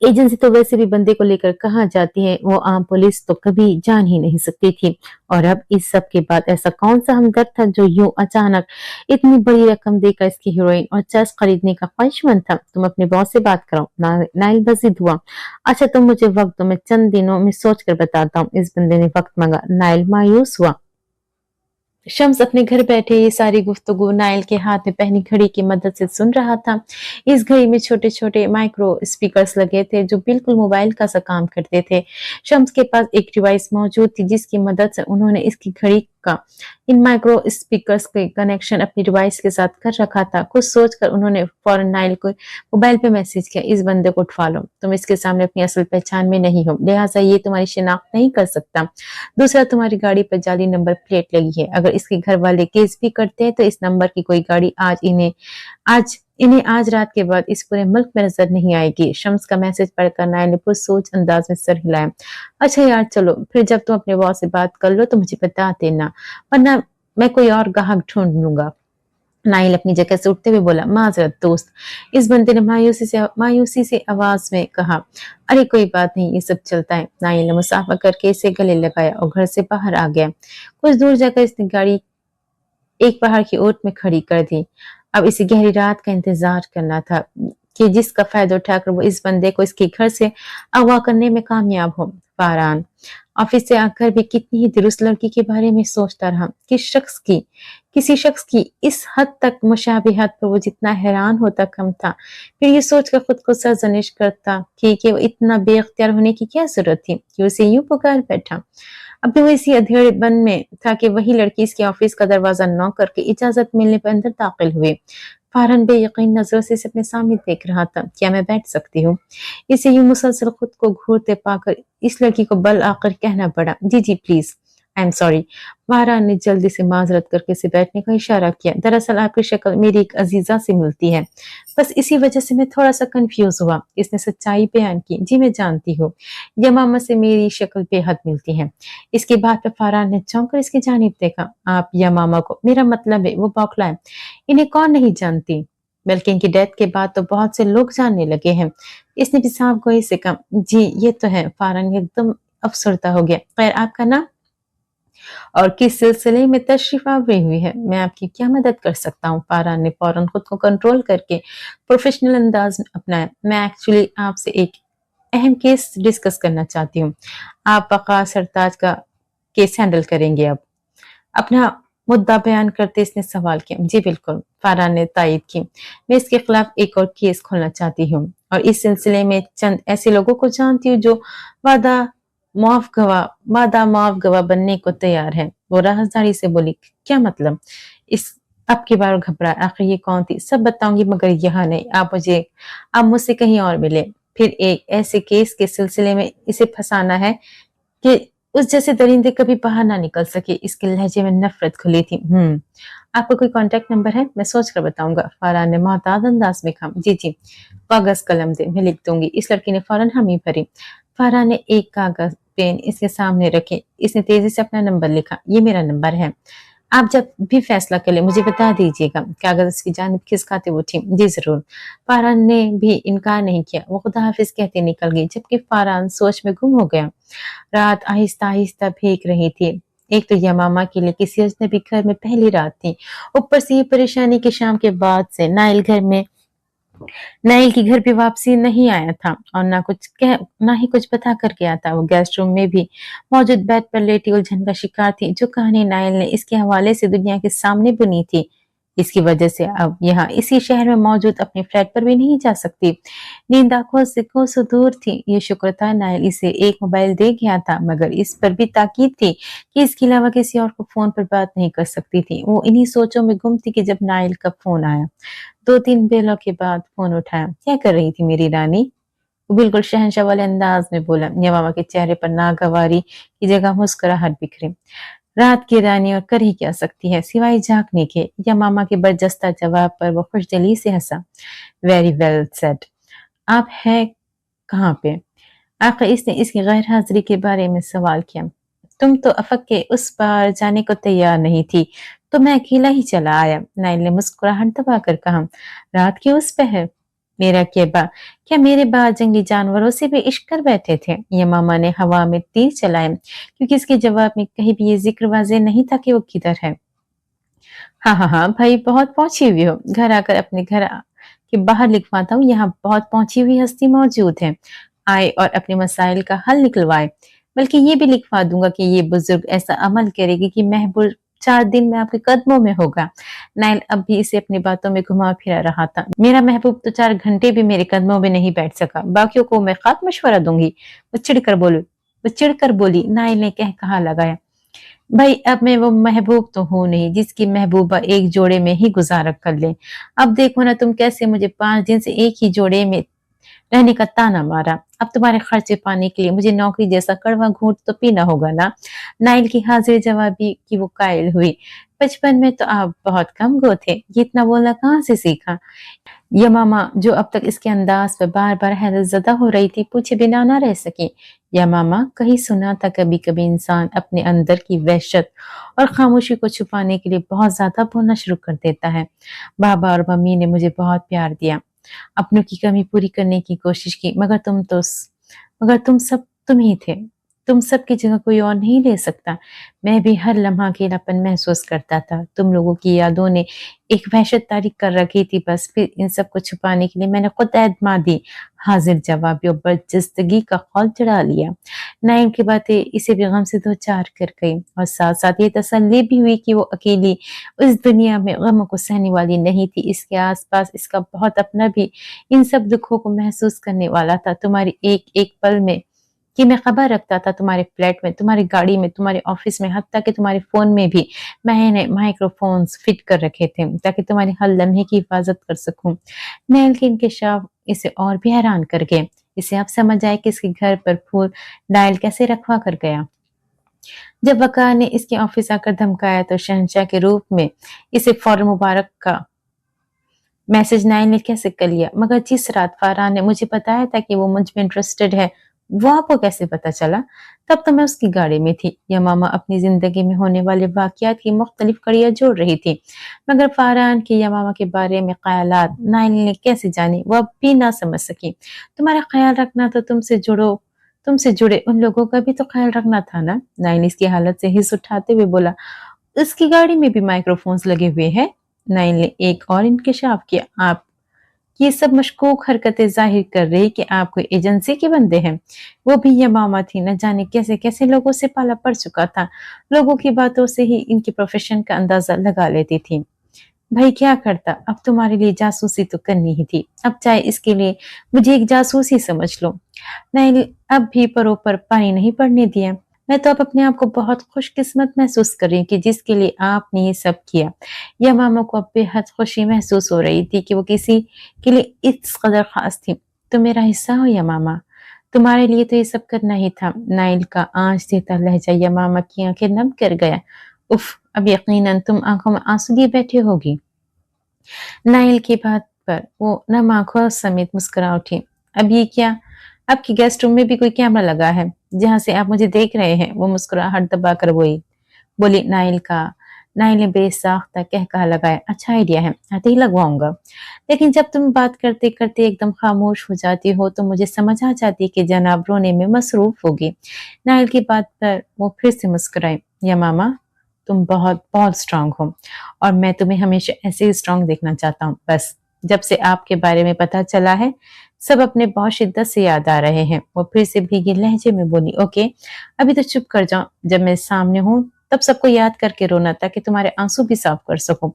एजेंसी तो वैसे भी बंदे को लेकर कहाँ जाती है, वो आम पुलिस तो कभी जान ही नहीं सकती थी। और अब इस सब के बाद ऐसा कौन सा हमदर्द था जो यूं अचानक इतनी बड़ी रकम देकर इसकी हीरोइन और चर्च खरीदने का ख्वाहिशमंद था। तुम अपने बॉस से बात करो। नाइल बजिद हुआ। अच्छा, तुम मुझे वक्त दो, मैं चंद दिनों में सोच कर बताता हूँ। इस बंदे ने वक्त मांगा। नाइल मायूस हुआ। शम्स अपने घर बैठे ये सारी गुफ्तगू नाइल के हाथ में पहनी घड़ी की मदद से सुन रहा था। इस घड़ी में छोटे छोटे माइक्रो स्पीकर्स लगे थे, जो बिल्कुल मोबाइल का सा काम करते थे। शम्स के पास एक डिवाइस मौजूद थी, जिसकी मदद से उन्होंने इसकी घड़ी का इन माइक्रो स्पीकर्स के कनेक्शन अपनी डिवाइस के साथ कर रखा था। कुछ सोचकर उन्होंने फौरन नाइल को मोबाइल पे मैसेज किया, इस बंदे को उठवा लो, तुम इसके सामने अपनी असल पहचान में नहीं हो, लिहाजा ये तुम्हारी शिनाख्त नहीं कर सकता। दूसरा, तुम्हारी गाड़ी पर जाली नंबर प्लेट लगी है, अगर इसके घर वाले केस भी करते हैं तो इस नंबर की कोई गाड़ी आज रात के बाद इस पूरे मुल्क में नजर नहीं आएगी। शम्स का मैसेज पढ़कर नाइल ने पुरसोच अंदाज में सर हिलाया। अच्छा यार, चलो फिर जब तुम अपने बॉस से बात कर लो तो मुझे बता देना, वरना मैं कोई और ग्राहक ढूंढ लूंगा। नाइल अपनी जगह से उठते हुए बोला, माजरत दोस्त। इस बंदे ने मायूसी से आवाज में कहा, अरे कोई बात नहीं, ये सब चलता है। नाइल ने मुसाफा करके इसे गले लगाया और घर से बाहर आ गया। कुछ दूर जाकर इसने गाड़ी एक पहाड़ की ओट में खड़ी कर दी। अब इसे गहरी रात का इंतजार करना था, कि जिसका फायदा उठाकर वो इस बंदे को इसके घर से अगवा करने में कामयाब हो। फारान ऑफिस से आकर भी कितनी ही दुरुस्त लड़की के बारे में सोचता रहा, किस शख्स की किसी शख्स की इस हद तक मुशाबिहत पर वो जितना हैरान होता कम था। फिर ये सोचकर खुद को सरजनिश करता कि वो इतना बेइख्तियार होने की क्या ज़रूरत थी कि उसे यूँ पुकार बैठा। अब भी वो इसी अधेड़पन में था कि वही लड़की इसके ऑफिस का दरवाज़ा नॉक करके इजाज़त मिलने पर अंदर दाखिल हुई। फ़ौरन बेयकीन नज़रों से इसे अपने सामने देख रहा था। क्या मैं बैठ सकती हूँ? इसे यूँ मुसलसल खुद को घूरते पाकर इस लड़की को बल आकर कहना पड़ा, जी, जी please, I am sorry. Farhan ने जल्दी से माज़रत करके इसे बैठने का इशारा किया। दरअसल आपकी शक्ल मेरी एक अज़ीज़ा से मिलती है। बस इसी वजह से मैं थोड़ा-सा कन्फ्यूज़ हुआ। इसने सच्चाई बयान की। जी मैं जानती हूँ, यमामा से मेरी शक्ल बेहद मिलती है। इसकी बात पे फ़रहान ने चौंक कर इसकी जानिब देखा। आप यमामा को, मेरा मतलब है, वो बौखलाए। इन्हें कौन नहीं जानती? बल्कि इनकी डेथ के बाद तो बहुत से लोग जानने लगे हैं। इसने भी साफ गोई से कहा, जी ये तो है। फ़रहान एकदम अफसरदा हो गया। खैर आपका नाम और किस सिलसिले में तशरीफ़ आवरी हुई है? मैं आपकी क्या मदद कर सकता हूँ? फ़रहान ने फ़ौरन खुद को कंट्रोल करके प्रोफ़ेशनल अंदाज़ में अपनाया। मैं एक्चुअली आपसे एक अहम केस डिस्कस करना चाहती हूँ। आप वक़ास सरताज का केस हैंडल करेंगे अब। अपना मुद्दा बयान करते इसने सवाल किया। जी बिल्कुल, फ़रहान ने तायीद की। मैं इसके खिलाफ एक और केस खोलना चाहती हूँ और इस सिलसिले में चंद ऐसे लोगों को जानती हूँ जो वादा माफ़ गवाह बनने को तैयार हैं। वो राहज़दारी से बोली, क्या मतलब? इस अब की बार घबराए, आखिर ये कौन थी? सब बताऊँगी मगर यहाँ नहीं। आप मुझसे कहीं और मिले। फिर एक ऐसे केस के सिलसिले में इसे फँसाना है कि उस जैसे दरिंदे कभी बाहर ना निकल सके। इसके लहजे में नफ़रत खुली थी। आपका कोई कॉन्टैक्ट नंबर है? मैं सोच कर बताऊँगा। फ़रहान ने मोहताज अंदाज़ में कहा। जी, जी। कागज़ कलम दें, मैं लिख दूँगी। इस लड़की ने फ़ौरन हामी भरी। फ़रहान ने एक कागज़ पेन इसके सामने रखे। इसने तेज़ी से अपना नंबर लिखा। ये मेरा नंबर है। आप जब भी फैसला कर लें मुझे बता दीजिएगा। कागज़ उसकी जानिब खिसकाते वो उठी। जी ज़रूर। फ़रहान ने भी इनकार नहीं किया। वो खुदा हाफ़िज़ कहते निकल गई जबकि फ़रहान सोच में गुम हो गया। रात आहिस्ता-आहिस्ता भीग रही थी। एक तो यमामा के लिए किसी अजनबी घर में पहली रात थी। ऊपर से ये परेशानी कि शाम के बाद से नाइल की घर पे वापसी नहीं आया था और ना ही कुछ बता कर गया था। वो गेस्ट रूम में भी मौजूद बेड पर लेटी उलझन का शिकार थी। जो कहानी नाइल ने इसके हवाले से दुनिया के सामने बुनी थी, इसकी वजह से अब यहाँ इसी शहर में मौजूद अपने फ्लैट पर भी नहीं जा सकती। नींद आंखों से कोसों दूर थी। ये शुक्र था नाइल इसे एक मोबाइल दे गया था, मगर इस पर भी ताकीद थी कि इसके अलावा किसी और को फोन पर बात नहीं कर सकती थी। वो इन्हीं सोचों में गुम थी कि जब नाइल का फोन आया। 2-3 बेलों के बाद फ़ोन उठाया। क्या कर रही थी मेरी रानी? वो बिल्कुल शहंशाह वाले अंदाज़ में बोला। यमामा के चेहरे पर नागवारी की जगह मुस्कुराहट बिखरी। रात की रानी और कर ही क्या सकती है सिवाय झाँकने के। यमामा के बरजस्ता जवाब पर वो खुशदिली से हँसा। Very well said. आप हैं कहाँ पे? आखिर इसने इसकी गैर हाज़िरी के बारे में सवाल किया। तुम तो अफ़क के उस पार जाने को तैयार नहीं थी, तो मैं अकेला ही चला आया। नाइल ने मुस्कुराहट दबाकर कहा। रात के उस पहर? क्या मेरे बा जंगली जानवरों से भी इश्क कर बैठे थे? यमामा ने हवा में तीर चलाए क्योंकि इसके जवाब में कहीं भी ये ज़िक्र वाज़ेह नहीं था कि वो किधर है। हाँ, हाँ, हाँ, भाई बहुत पहुँची हुई हो। घर आकर अपने घर के बाहर लिखवाता हूँ, यहाँ बहुत पहुँची हुई हस्ती मौजूद है। आए और अपने मसाइल का हल निकलवाए। बल्कि ये भी लिखवा दूँगा कि ये बुज़ुर्ग ऐसा अमल करेगी कि महबूब 4 दिन में आपके कदमों में होगा। नाइल अब भी इसे अपनी बातों में घुमा-फिरा रहा था। मेरा महबूब तो 4 घंटे भी मेरे कदमों में नहीं बैठ सका। बाकियों को मैं ख़ाक मशवरा दूँगी। वो चिढ़कर बोली, नाइल ने कहा लगाया। भाई अब मैं वो महबूब तो हूँ नहीं जिसकी महबूबा एक जोड़े में ही गुजारा कर ले। अब देखो ना तुम कैसे मुझे 5 दिन से एक ही जोड़े में रहने का ताना मारा। अब तुम्हारे खर्चे पाने के लिए मुझे नौकरी जैसा कड़वा घूंट तो पीना होगा ना। नाइल की हाजिर जवाबी की वो कायल हुई। बचपन में तो आप बहुत कम गो थे, ये इतना बोलना कहाँ से सीखा? यमामा जो अब तक इसके अंदाज पर बार बार हैरतज़दा हो रही थी, पूछे बिना ना रह सकी। यमामा कहीं सुना था कभी कभी इंसान अपने अंदर की वहशत और खामोशी को छुपाने के लिए बहुत ज्यादा बोलना शुरू कर देता है। बाबा और मम्मी ने मुझे बहुत प्यार दिया, अपनों की कमी पूरी करने की कोशिश की, मगर तुम सब तुम ही थे। तुम सबकी जगह कोई और नहीं ले सकता। मैं भी हर लम्हा अकेलापन महसूस करता था। तुम लोगों की यादों ने एक वहशत तारीख कर रखी थी, बस फिर इन सब को छुपाने के लिए मैंने खुद एतमादी, हाजिर जवाबी और बर्जस्तगी का खौल चढ़ा लिया। नाइम की बातें इसे भी गम से दो चार कर गई और साथ साथ ये तसल्ली भी हुई कि वो अकेली उस दुनिया में गमों को सहने वाली नहीं थी। इसके आसपास इसका बहुत अपना भी इन सब दुखों को महसूस करने वाला था। तुम्हारी एक एक पल में कि मैं खबर रखता था, तुम्हारे फ्लैट में, तुम्हारी गाड़ी में, तुम्हारे ऑफिस में, हत्ता कि तुम्हारे फोन में भी मैंने माइक्रोफोन्स फिट कर रखे थे ताकि तुम्हारे हर लम्हे की हिफाजत कर सकूं। नैल के इंकशाफ इसे और भी हैरान कर गए। इसे अब समझ आया कि इसके घर पर फूल डायल कैसे रखवा कर गया। जब वकार ने इसके ऑफिस आकर धमकाया तो शहंशाह के रूप में इसे फौरन मुबारक का मैसेज नाइल ने कैसे कर लिया, मगर जिस रात फारहान ने मुझे बताया था कि वो मुझ में इंटरेस्टेड है, वो आपको कैसे पता चला? तब तो मैं उसकी गाड़ी में थी। यमामा अपनी जिंदगी में होने वाले वाकयात की मुख्तलिफ कड़ियां जोड़ रही थी, मगर फारहान की यमामा के बारे में ख्यालात नाइल ने कैसे जाने, वो अब भी ना समझ सकी। तुम्हारा ख्याल रखना तो तुमसे जुड़े उन लोगों का भी तो ख्याल रखना था ना। नाइल इसकी हालत से हिस्स उठाते हुए बोला, उसकी गाड़ी में भी माइक्रोफोन्स लगे हुए हैं। नाइल ने एक और इंकशाफ किया, आप ये सब मशकूक हरकतें जाहिर कर रही कि आप कोई एजेंसी के बंदे हैं। वो भी यमामा थी, न जाने कैसे कैसे लोगों से पाला पड़ चुका था। लोगों की बातों से ही इनकी प्रोफेशन का अंदाजा लगा लेती थी। भाई क्या करता, अब तुम्हारे लिए जासूसी तो करनी ही थी, अब चाहे इसके लिए मुझे एक जासूस ही समझ लो। नहीं, अब भी परों पर पानी नहीं पड़ने दिया। मैं तो अब अपने आप को बहुत खुशकिस्मत महसूस कर रही हूँ कि जिसके लिए आपने ये सब किया। यमामा को अब बेहद खुशी महसूस हो रही थी कि वो किसी के लिए इस कदर खास थी। तो मेरा हिस्सा हो यमामा, तुम्हारे लिए तो ये सब करना ही था। नाइल का आंच देता लहजा यमामा की आंखें नम कर गया। उफ, अब यकीनन तुम आंखों में आंसू लिए बैठे होगी। नाइल की बात पर वो नम आंखों समेत मुस्कुरा उठी। अब ये क्या, आपके गेस्ट रूम में भी कोई कैमरा लगा है जहां से आप मुझे देख रहे हैं? वो मुस्कुराहट दबाकर बोली नाइल ने बेसाख्ता कहकहा लगाया, अच्छा आइडिया है, आते ही लगवाऊंगा। लेकिन जब तुम बात करते करते एकदम खामोश हो जाती हो तो मुझे समझ आ जाती कि जनाब रोने में मसरूफ होगी। नाइल की बात पर वो फिर से मुस्कुराई। यमामा, तुम बहुत बहुत स्ट्रांग हो और मैं तुम्हें हमेशा ऐसे ही स्ट्रांग देखना चाहता हूँ। बस जब से आपके बारे में पता चला है, सब अपने बहुत शिद्दत से याद आ रहे हैं। वो फिर से भीगे लहजे में बोली, ओके अभी तो चुप कर जाओ, जब मैं सामने हूँ तब सबको याद करके रोना ताकि तुम्हारे आंसू भी साफ कर सकूं।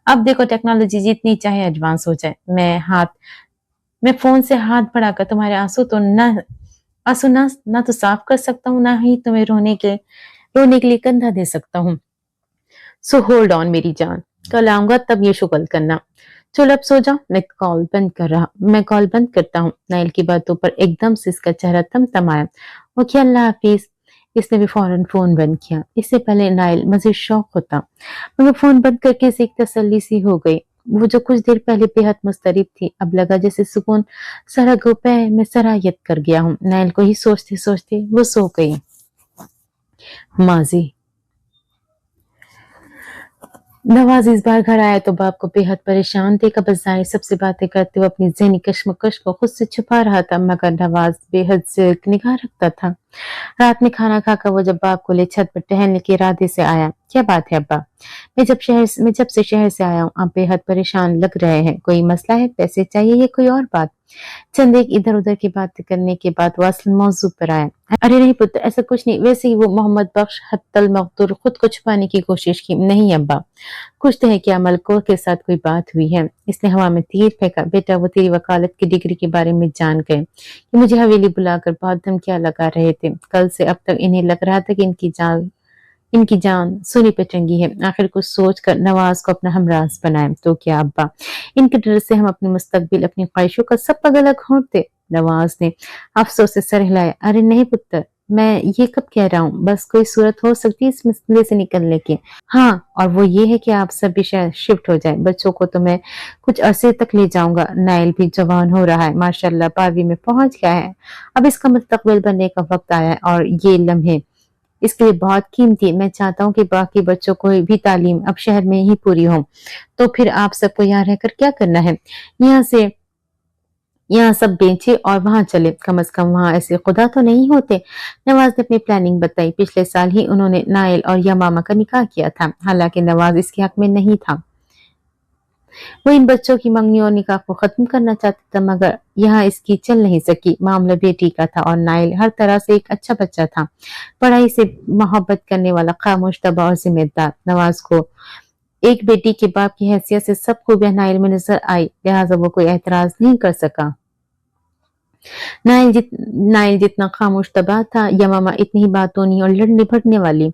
अब देखो टेक्नोलॉजी जितनी चाहे एडवांस हो जाए, मैं फोन से हाथ बढ़ाकर तुम्हारे आंसू ना तो साफ कर सकता हूँ, ना ही तुम्हें रोने के लिए कंधा दे सकता हूँ। सो होल्ड ऑन मेरी जान, कल आऊंगा तब ये शुक्ल करना। चलो अब सो जाओ, मैं कॉल बंद करता हूँ। नाइल की बातों पर एकदम से इसका चेहरा थमथमाया। ओके अल्लाह हाफिज। इसने भी फौरन फोन बंद किया। इससे पहले नाइल मजीद शौक होता, मगर फोन बंद करके इसे एक तसल्ली सी हो गई। वो जो कुछ देर पहले बेहद मुस्तरिब थी, अब लगा जैसे सुकून सारा गोपे में सरायत कर गया हूँ। नाइल को ही सोचते सोचते वो सो गई। माजी नवाज इस बार घर आया तो बाप को बेहद परेशान देखा। बस जाहिर सबसे बातें करते हुए अपनी ज़हनी कश्मकश को खुद से छुपा रहा था, मगर नवाज बेहद ज़र्क निगाह रखता था। रात में खाना खाकर वो जब बाप को ले छत पर टहलने के इरादे से आया। क्या बात है अब्बा? मैं जब से शहर से आया हूँ, आप बेहद परेशान लग रहे हैं। कोई मसला है? पैसे चाहिए या कोई और बात? चंद एक इधर उधर की बातें करने के बाद वो असल मौजू पर आया। अरे नहीं पुत्र, ऐसा कुछ नहीं। वैसे ही वो मोहम्मद बख्श हत्तल मकदूर खुद को छुपाने की कोशिश की। नहीं अब्बा, कुछ तो है। क्या मलको के साथ कोई बात हुई है? इसने हवा में तीर फेंका। बेटा, वो तेरी वकालत की डिग्री के बारे में जान गए कि मुझे हवेली बुलाकर बहुत धमकियां लगा रहे थे। कल से अब तक इन्हें लग रहा था कि इनकी जान सूली पे टंगी है। आखिर कुछ सोच कर नवाज को अपना हमराज बनाए। तो क्या अब्बा, इनके डर से हम अपने मुस्तकबिल, अपनी ख्वाहिशों का सब पगला घोंटते? नवाज ने अफसोस से सर हिलाया। अरे नहीं पुत्र, मैं ये कब कह रहा हूँ। बस कोई सूरत हो सकती है इस मसले से निकलने की। हाँ, और वो ये है कि आप सब भी शायद शिफ्ट हो जाए। बच्चों को तो मैं कुछ अरसे तक ले जाऊंगा। नाइल भी जवान हो रहा है, माशाल्लाह 12वीं में पहुंच गया है। अब इसका मुस्तकबिल बनने का वक्त आया है और ये लम्हे इसके लिए बहुत कीमती है। मैं चाहता हूँ कि बाकी बच्चों को भी तालीम अब शहर में ही पूरी हो। तो फिर आप सबको यहाँ रहकर क्या करना है? यहाँ से यहाँ सब बेचे और वहां चले, कम से कम वहां ऐसे खुदा तो नहीं होते। नवाज ने अपनी प्लानिंग बताई। पिछले साल ही उन्होंने नाइल और यमामा का निकाह किया था। हालांकि नवाज इसके हक में नहीं था। वो इन बच्चों की मंगनी और निकाह को खत्म करना चाहता था, मगर यहाँ इसकी चल नहीं सकी। मामला बेटी का था और नाइल हर तरह से एक अच्छा बच्चा था, पढ़ाई से मोहब्बत करने वाला, खामोश, तबा और जिम्मेदार। नवाज को एक बेटी के बाप की हैसियत से सब खूबियां नाइल में नजर आई, लिहाजा वो कोई एतराज नहीं कर सका। नाइल जितना खामोश तबाह था, यमामा इतनी ही बातूनी और लड़ने भड़ने वाली।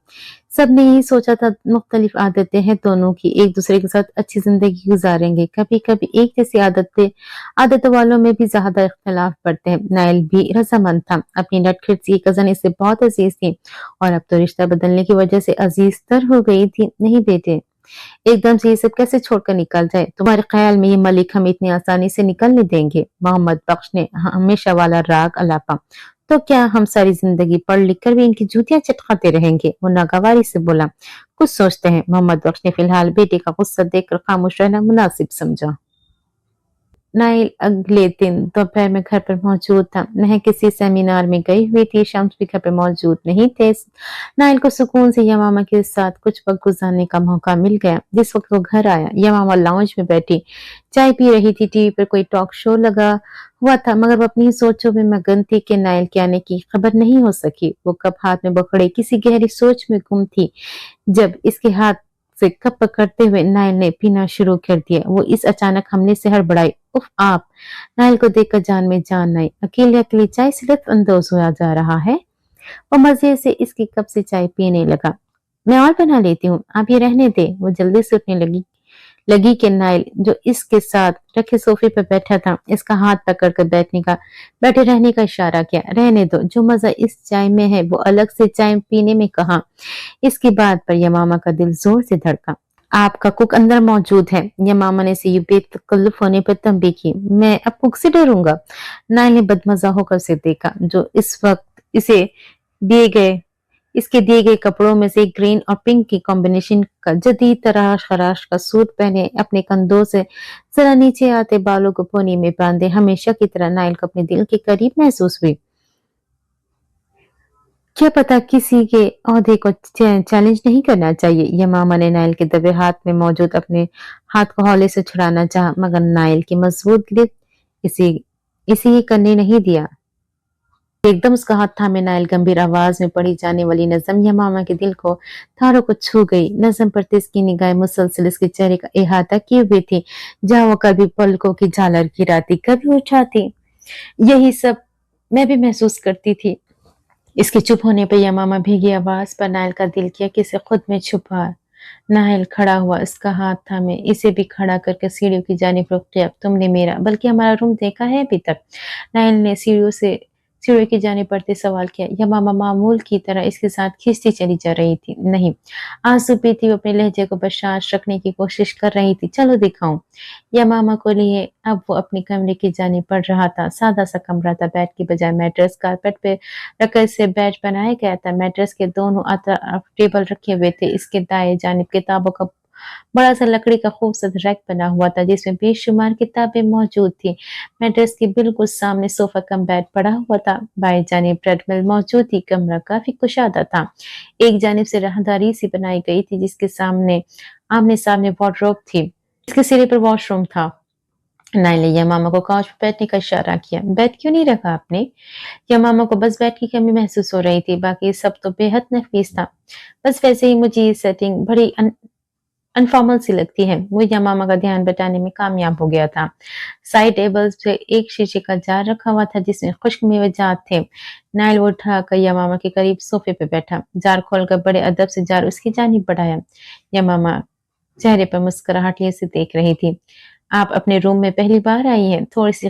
सबने यही सोचा था, मुख्तलिफ आदतें हैं दोनों की, एक दूसरे के साथ अच्छी जिंदगी गुजारेंगे। कभी कभी एक जैसी आदतों वालों में भी ज्यादा इख्तलाफ पड़ते हैं। नाइल भी रजामंद था। अपनी नटखट सी कजन इससे बहुत अजीज थी और अब तो रिश्ता बदलने की वजह से अजीज तर हो गई थी। नहीं बेटे, एकदम से ये सब कैसे छोड़कर निकल जाए? तुम्हारे ख्याल में ये मलिक हम इतनी आसानी से निकलने देंगे? मोहम्मद बख्श ने हमेशा वाला राग अलापा। तो क्या हम सारी जिंदगी पढ़ लिख कर भी इनकी जूतियां चटकाते रहेंगे? वो नागवारी से बोला। कुछ सोचते हैं। मोहम्मद बख्श ने फिलहाल बेटे का गुस्सा देखकर खामोश रहना मुनासिब समझा। नाइल अगले दिन दोपहर में घर पर मौजूद था। मैं किसी सेमिनार में गई हुई थी। शम्स भी घर पर मौजूद नहीं थे। नाइल को सुकून से यमामा के साथ कुछ वक्त गुजारने का मौका मिल गया। जिस वक्त वो घर आया, यमामा लाउंज में बैठी चाय पी रही थी। टीवी पर कोई टॉक शो लगा हुआ था, मगर वो अपनी सोचों में मगन थी कि नाइल के आने की खबर नहीं हो सकी। वो कप हाथ में पकड़े किसी गहरी सोच में गुम थी, जब इसके हाथ से कप पकड़ते हुए नाइल ने पीना शुरू कर दिया। वो इस अचानक हमले से हड़बड़ाई। उफ आप! नाइल को देखकर जान में जान आई। अकेले अकेले चाय से लुत्फ अंदोज हुआ जा रहा है। वो मजे से इसकी कप से चाय पीने लगा। मैं और बना लेती हूँ, आप ये रहने दे। वो जल्दी से उठने लगी कि नाइल, जो इसके साथ रखे सोफे पर बैठा था, इसका हाथ पकड़कर बैठे रहने का इशारा किया। रहने दो, जो मजा इस चाय में है वो अलग से चाय पीने में कहाँ। इसकी बात पर यमामा का दिल जोर से धड़का। आपका कुक अंदर मौजूद है। यमामा ने से बेतकल्लुफ होने पर तंबी की। मैं अब कुक से डरूंगा? नाइल ने बदमजा होकर उसे देखा, जो इस वक्त दिए गए इसके दिए गए कपड़ों में से ग्रीन और पिंक की कॉम्बिनेशन का जदीद तराश खराश का सूट पहने, अपने कंधों से जरा नीचे आते बालों को पोनी में बांधे, हमेशा की तरह नाइल को अपने दिल के करीब महसूस हुई। क्या पता किसी के ओहदे को चैलेंज नहीं करना चाहिए। यमामा ने नाइल के दबे हाथ में मौजूद अपने हाथ को हौले से छुड़ाना चाहा, मगर नाइल की मजबूत गिरफ्त इसे ये करने नहीं दिया। एकदम उसका हाथ थामे नाइल गंभीर आवाज में पढ़ी जाने वाली नज़म यमामा के दिल को तारों को छू गई। नज़म पढ़ते इसकी निगाहें मुसलसल इसके चेहरे का इहाता किए हुए थी, जहाँ वो कभी पलकों की झालर गिराती, कभी उठाती। यही सब मैं भी महसूस करती थी। इसके चुप होने पर यमामा भीगी आवाज पर नाइल का दिल किया कि इसे खुद में छुपा। नाइल खड़ा हुआ, इसका हाथ थामे इसे भी खड़ा करके सीढ़ियों की जानिब रुख किया। तुमने मेरा बल्कि हमारा रूम देखा है अभी तक? नाइल ने सीढ़ियों की जानिब बढ़ते सवाल किया। यमामा मामूल की तरह इसके साथ खींचती चली जा रही थी। नहीं, आंसू पीती वो अपने लहजे को बर्दाश्त रखने की कोशिश कर रही थी। चलो दिखाऊं। यमामा को लिए अब वो अपने कमरे की जानिब बढ़ रहा था। सादा सा कमरा था। बेड की बजाय मैट्रेस कारपेट पे रखकर इसे बेड बनाया गया था। मैट्रेस के दोनों तरफ टेबल रखे हुए थे। इसके दाएं जानिब किताबों का बड़ा सा लकड़ी का खूबसूरत रैक बना हुआ था, जिसमें बेशुमार किताबें मौजूद थी। मैट्रेस के बिल्कुल सामने सोफा कम बेड पड़ा हुआ था। बाएं जानिब ट्रेडमिल मौजूद थी। कमरा काफी कुशादा था। एक जानिब से राहदारी सी बनाई गई थी, जिसके सामने आमने सामने वार्डरोब थी। इसके सिरे पर वॉशरूम था। नाइल ने यमामा को काउच पर बैठने का इशारा किया। बेड क्यों नहीं रखा आपने? यमामा को बस बेड की कमी महसूस हो रही थी, बाकी सब तो बेहद नफीस था। बस वैसे ही मुझे ये सेटिंग बड़ी अनफॉर्मल सी लगती है। वो यमामा का ध्यान बटाने में कामयाब हो गया था। साइड टेबल पे एक शीशे का जार रखा हुआ था, जिसमें खुश्क मेवेजात थे। नाइल वो उठाकर यमामा के करीब सोफे पे बैठा। जार खोलकर बड़े अदब से जार उसकी जानिब बढ़ाया। यमामा चेहरे पर मुस्कुराहट लिए से देख रही थी। आप अपने रूम में पहली बार आई हैं, थोड़ी सी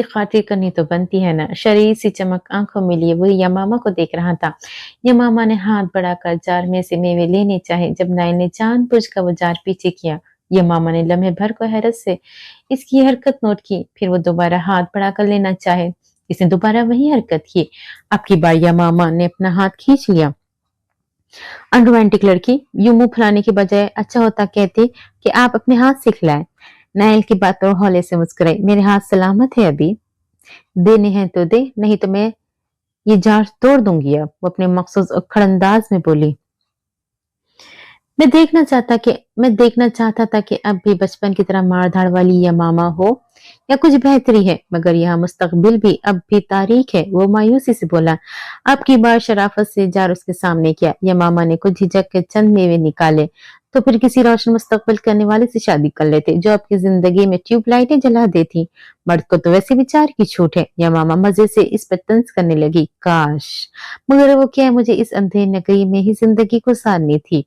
खातिर करनी तो बनती है ना। शरीर सी चमक आंखों में लिए वो यमामा को देख रहा था। यमामा ने हाथ बढ़ाकर जार में से मेवे लेने चाहे, जब नाइल ने जानबूझकर वो जार पीछे किया। यमामा ने लम्हे भर को हैरत से इसकी हरकत नोट की। फिर वो दोबारा हाथ बढ़ाकर लेना चाहे, इसने दोबारा वही हरकत की। अब की बार यमामा ने अपना हाथ खींच लिया। अनरोमांटिक लड़की, यूं मुंह फुलाने की बजाय अच्छा होता कहती कि आप अपने हाथ से खिलाएं। नाइल की बात पर हौले से मुस्कुराई। मेरे हाथ सलामत है अभी, देने हैं तो दे, नहीं तो मैं ये जांच तोड़ दूंगी अब, वो अपने मखसूस उखड़ अंदाज में बोली। मैं देखना चाहता था कि अब भी बचपन की तरह मार-धाड़ वाली यमामा हो या कुछ बेहतरी है, मगर यहाँ मुस्तकबिल भी अब भी तारीख है। वो मायूसी से बोला। अब की बार शराफत से जार उसके सामने किया। यमामा ने कुछ झिझक के चंद मेवे निकाले। तो फिर किसी रोशन मुस्तकबिल करने वाले से शादी कर लेते जो आपकी जिंदगी में ट्यूबलाइटें जला देती। मर्द को तो वैसे विचार की छूट है। यमामा मजे से इस पर तंज करने लगी। काश, मगर वो क्या, मुझे इस अंधेरी नगरी में ही जिंदगी गुजारनी थी।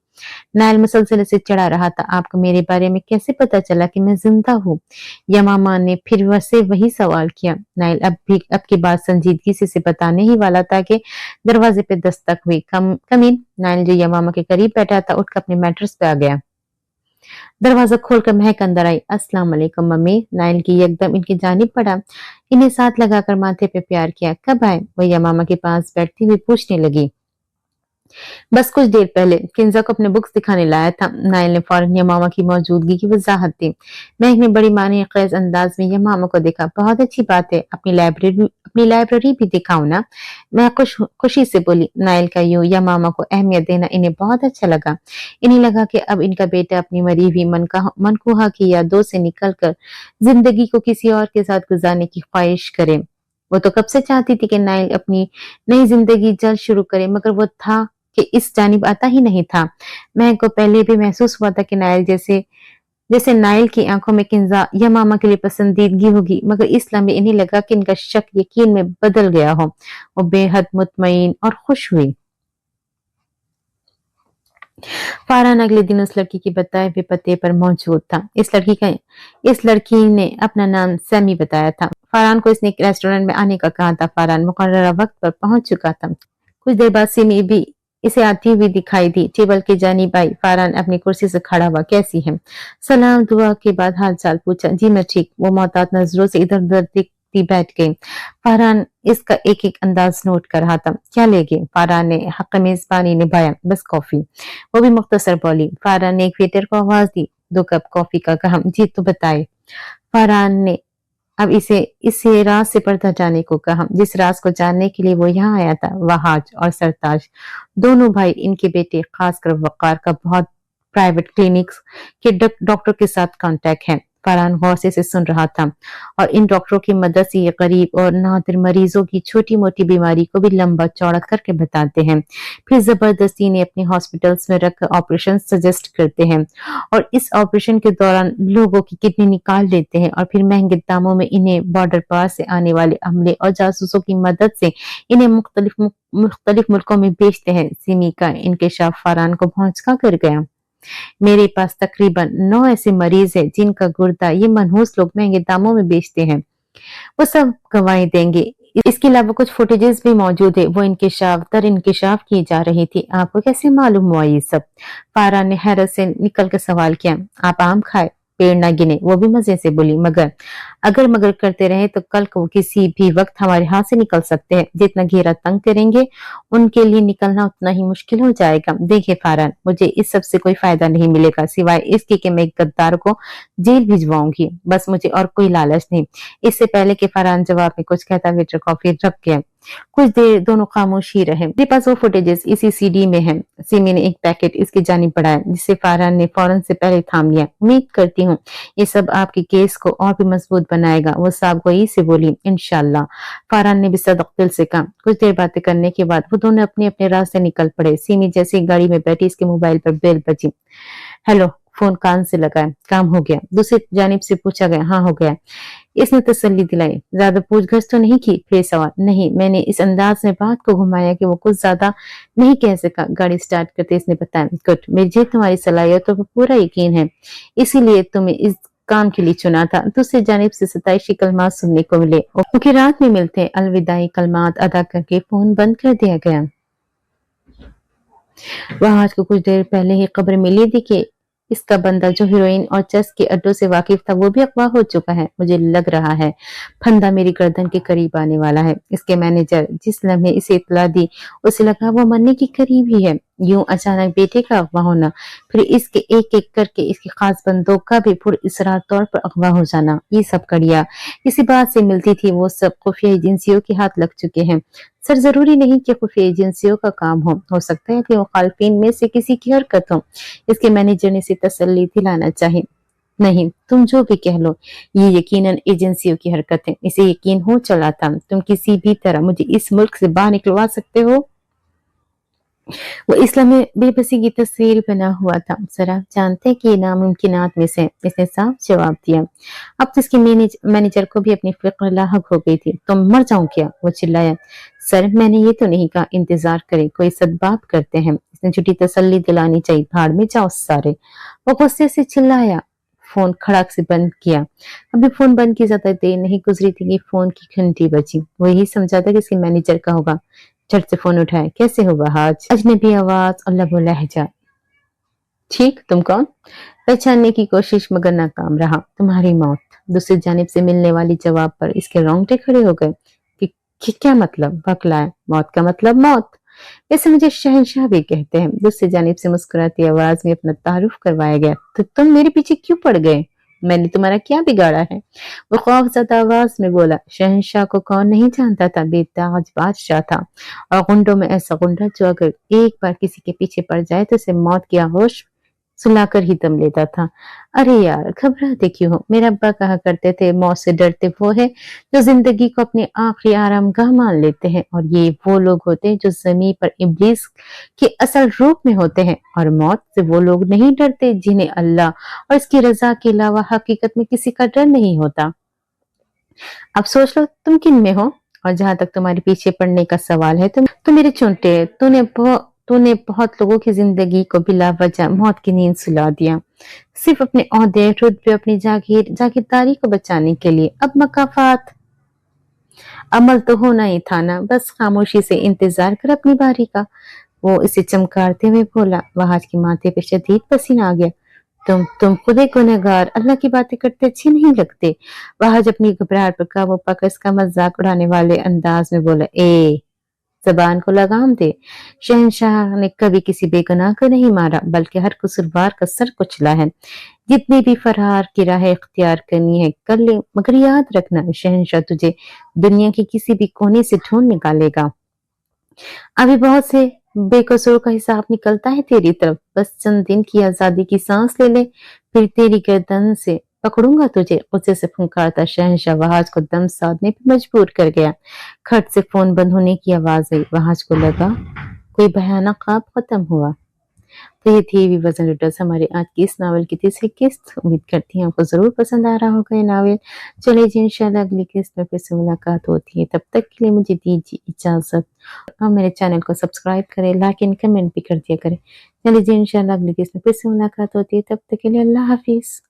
नायल मुसलसल से चढ़ा रहा था। आपको मेरे बारे में कैसे पता चला कि मैं जिंदा हूँ? यमामा ने फिर वैसे वही सवाल किया। नायल अब की बात संजीदगी से बताने ही वाला था कि दरवाजे पे दस्तक हुई। कम इन। नायल जो यमामा के करीब बैठा था उठकर अपने मैट्रेस पे आ गया। दरवाजा खोलकर महक अंदर आई। अस्सलाम वालेकुम मम्मी। नायल की एकदम इनकी जानिब पड़ा। इन्हें साथ लगाकर माथे पे प्यार किया। कब आए? वो यमामा के पास बैठती हुई पूछने लगी। बस कुछ देर पहले। किंजा को अपने बुक्स दिखाने लाया था। नाइल ने फौरन यमामा की मौजूदगी की वजाहत दी। महक ने बड़ी मानी खेज अंदाज में यमामा को देखा। बहुत अच्छी बात है, अपनी लाइब्रेरी भी दिखाओ ना। मैं खुशी से बोली। नाइल का यूं यमामा को अहमियत देना इन्हें बहुत अच्छा लगा। इन्हें लगा कि अब इनका बेटा अपनी मरी हुई मनकुहा की यादों से निकलकर जिंदगी को किसी और के साथ गुजारने की ख्वाहिश करे। वो तो कब से चाहती थी कि नाइल अपनी नई जिंदगी जल्द शुरू करे, मगर वो था कि इस जानिब आता ही नहीं था। महक को पहले भी महसूस हुआ था कि नाइल जैसे जैसे नाइल की आंखों में किंजा यमामा के लिए पसंदीदगी होगी, मगर इस लम्हे इन्हें लगा कि इनका शक यकीन में बदल गया हो। वो बेहद मुतमईन और खुश हुई। फारहान अगले दिन उस लड़की के बताए हुए पते पर मौजूद था। इस लड़की ने अपना नाम सैमी बताया था। फारहान को इसने एक रेस्टोरेंट में आने का कहा था। फारहान मुकर्ररा वक्त पर पहुंच चुका था। कुछ देर बाद सिमी भी इसे आती हुई दिखाई दी। टेबल के जानिब आई। फारहान अपनी कुर्सी से खड़ा हुआ। कैसी है? सलाम दुआ के बाद हाल चाल पूछा। जी मैं ठीक। वो मोहतात नजरों से इधर उधर देखती बैठ गई। फारहान इसका एक एक अंदाज नोट कर रहा था। क्या लेगे? फारहान ने हक मेजबानी निभाया। बस कॉफी। वो भी मुख्तसर बोली। फारहान ने एक वेटर को आवाज दी। 2 कप कॉफी का कहा। जी तो बताए। फारहान ने अब इसे राज से पर्दा जाने को कहा। जिस राज को जानने के लिए वो यहाँ आया था। वहाज और सरताज दोनों भाई, इनके बेटे, खासकर वकार का बहुत प्राइवेट क्लिनिक्स के डॉक्टर के साथ कांटेक्ट है। फरहान गौर से सुन रहा था। और इन डॉक्टरों की मदद से ये गरीब और नादिर मरीजों की छोटी मोटी बीमारी को भी लंबा चौड़ा करके बताते हैं, फिर जबरदस्ती इन्हें अपने हॉस्पिटल्स में रख ऑपरेशन सजेस्ट करते हैं और इस ऑपरेशन के दौरान लोगों की किडनी निकाल लेते हैं और फिर महंगे दामों में इन्हें बॉर्डर पार से आने वाले अमले और जासूसों की मदद से इन्हें मुख्तलिफ मुल्कों में बेचते हैं। सिमी का इंकशाफ फरहान को भौंचका कर गया। मेरे पास तकरीबन 9 ऐसे मरीज हैं जिनका गुर्दा ये मनहूस लोग महंगे दामों में बेचते हैं। वो सब गवाही देंगे। इसके अलावा कुछ फुटेजेस भी मौजूद है। वो इंकशाफ की जा रही थी। आपको कैसे मालूम हुआ ये सब? फारा ने हैरत से निकल कर सवाल किया। आप आम खाए, पेड़ ना गिने। वो भी मजे से बोली। मगर करते रहे तो कल को किसी भी वक्त हमारे हाथ से निकल सकते हैं। जितना घेरा तंग करेंगे उनके लिए निकलना उतना ही मुश्किल हो जाएगा। देखिए फारहान, मुझे इस सब से कोई फायदा नहीं मिलेगा सिवाय इसके कि मैं एक गद्दार को जेल भिजवाऊंगी। बस मुझे और कोई लालच नहीं। इससे पहले कि फरहान जवाब में कुछ कहता वेटर कॉफी रख गया। कुछ देर दोनों खामोश ही रहे। मेरे पास वो फुटेजेस इसी सीडी में है। सिमी ने एक पैकेट इसकी जानिब बढ़ाया जिसे फरहान ने फौरन से पहले थाम लिया। उम्मीद करती हूँ ये सब आपके केस को और भी मजबूत बनाएगा। वो साहब गोई से बोली। इंशाल्लाह, फरहान ने भी सदक दिल से कहा। कुछ देर बातें करने के बाद वो दोनों अपने अपने रास्ते निकल पड़े। सिमी जैसे गाड़ी में बैठी इसके मोबाइल पर बेल बजी। हेलो, फोन कान से लगाया। काम हो गया? दूसरी जानिब से पूछा गया। हाँ हो गया। इसने तसल्ली दिलाई। ज्यादा पूछगछ तो नहीं की? फिर सवाल। नहीं। मैंने इस अंदाज में बात को घुमाया कि वो कुछ ज्यादा नहीं कह सका। गाड़ी स्टार्ट करते इसने बताया। गुड, मुझे तुम्हारी सलाहियतों पर पूरा यकीन है, इसीलिए तुम्हें इस काम के लिए चुना था। दूसरी जानिब से सताइशी कलमात सुनने को मिले। क्योंकि रात में मिलते अलविदाई कलमात अदा करके फोन बंद कर दिया गया। वहां को कुछ देर पहले ही खबर मिली थी कि इसका बंदा जो हीरोइन और चेस के अड्डों से वाकिफ था वो भी अगवा हो चुका है। मुझे लग रहा है फंदा मेरी गर्दन के करीब आने वाला है। इसके मैनेजर जिस लम्हे इसे इतला दी उसे लगा वो मरने के करीब ही है। यूं अचानक बेटे का अगवा होना, फिर इसके एक एक करके इसके खास बंदों का भी पुरअसरार तौर पर अगवा हो जाना, ये सब कड़ियाँ इसी बात से मिलती थी वो सब खुफिया एजेंसियों के हाथ लग चुके हैं। सर जरूरी नहीं कि खुफिया एजेंसियों का काम हो सकता है कि मुखालफिन में से किसी की हरकत हो, इसके मैनेजर ने इसे तसल्ली दिलाना चाहे। नहीं, तुम जो भी कह लो, ये यकीनन एजेंसियों की हरकत है, इसे यकीन हो चला था तुम किसी भी तरह मुझे इस मुल्क से बाहर निकलवा सकते हो। वो इस्लाम में बेबसी की तस्वीर बना हुआ था। सर आप जानते हैं कि ये नामुमकिनात में से, इसने साफ जवाब दिया। अब तो इसके मैनेजर को भी अपनी फिक्र लाहक हो गई थी। तुम मर जाऊं क्या, वो चिल्लाया। सर मैंने ये तो नहीं कहा, इंतजार करें, कोई सदबाब करते हैं, इसने झूठी तसल्ली दिलानी चाहिए, भाड़ में जाओ सारे, वो गुस्से से चिल्लाया। फोन खड़ाक से बंद किया। अभी फोन बंद की ज्यादा देर नहीं गुजरी थी कि फोन की घंटी बजी। वो यही समझा था कि इसके मैनेजर का होगा। झट से फोन उठाया। कैसे हो बहाज? अजनबी आवाज और लबो लहजा। ठीक, तुम कौन? पहचानने की कोशिश मगर नाकाम रहा। तुम्हारी मौत। दूसरी जानिब से मिलने वाली जवाब पर इसके रोंगटे खड़े हो गए कि क्या मतलब? बकलाया। मौत का मतलब मौत। वैसे मुझे शहंशाह भी कहते हैं। दूसरी जानिब से मुस्कुराती आवाज में अपना तारुफ करवाया गया। तो तुम मेरे पीछे क्यों पड़ गए? मैंने तुम्हारा क्या बिगाड़ा है? वो खौफजदा आवाज में बोला। शहंशाह को कौन नहीं जानता था, बेताज बादशाह था, और गुंडों में ऐसा गुंडा जो अगर एक बार किसी के पीछे पड़ जाए तो उसे मौत की आगोश सुलाकर ही दम लेता था। अरे यार घबराते क्यों हो? मेरे अब्बा कहा करते थे मौत से डरते वो है जो जिंदगी को अपने आखिरी आरामगाह मान लेते हैं, और ये वो लोग होते हैं जो जमीन पर इब्लीस के असल रूप में होते हैं, और मौत से वो लोग नहीं डरते जिन्हें अल्लाह और इसकी रजा के अलावा हकीकत में किसी का डर नहीं होता। अब सोच लो तुम किन में हो। और जहां तक तुम्हारे पीछे पड़ने का सवाल है, तो मेरे चुनटे, तूने बहुत लोगों की जिंदगी को बिला वजह मौत की नींद सुला दिया, सिर्फ अपने ओहदे रुतबे अपनी जागीरदारी को बचाने के लिए। अब मकाफात अमल तो होना ही था ना, बस खामोशी से इंतजार कर अपनी बारी का। वो इसे चमकारते हुए बोला। वहाज के माथे पे शदीद पसीना आ गया। तुम खुद एक गुनहगार, अल्लाह की बातें करते अच्छी नहीं लगते। वहाज अपनी घबराहट पर काबू पाकर इसका मजाक उड़ाने वाले अंदाज में बोला। ए जबान को लगाम दे। शहंशाह ने कभी किसी बेगुनाह को नहीं मारा, बल्कि हर कसूरवार का सर कुचला है। जितनी भी फरार की राह इख्तियार करनी है कर ले, मगर याद रखना शहंशाह तुझे दुनिया के किसी भी कोने से ढूंढ निकालेगा। अभी बहुत से बेकसूर का हिसाब निकलता है तेरी तरफ। बस चंद दिन की आजादी की सांस ले ले, फिर तेरी गर्दन से पकड़ूंगा तुझे। गुस्से से फुंकारता शहंशाह वहाज को दम साधने पर मजबूर कर गया। खट से फोन बंद होने की आवाज आई। वहाज को लगा कोई भयानक ख्वाब खत्म हुआ। तो ये थी विवर्स रीडर्स हमारे आज की इस नावल की तीसरी किस्त। उम्मीद करती हूँ आपको जरूर पसंद आ रहा होगा ये नावल। चलिए जी इंशाल्लाह अगली किस्त में फिर से मुलाकात होती है, तब तक के लिए मुझे दीजिए इजाजत। और मेरे चैनल को सब्सक्राइब करें, लाइक एंड कमेंट भी कर दिया करें। चलिए जी इंशाल्लाह अगली किस्त में फिर से मुलाकात होती है, तब तक के लिए अल्लाह हाफिज।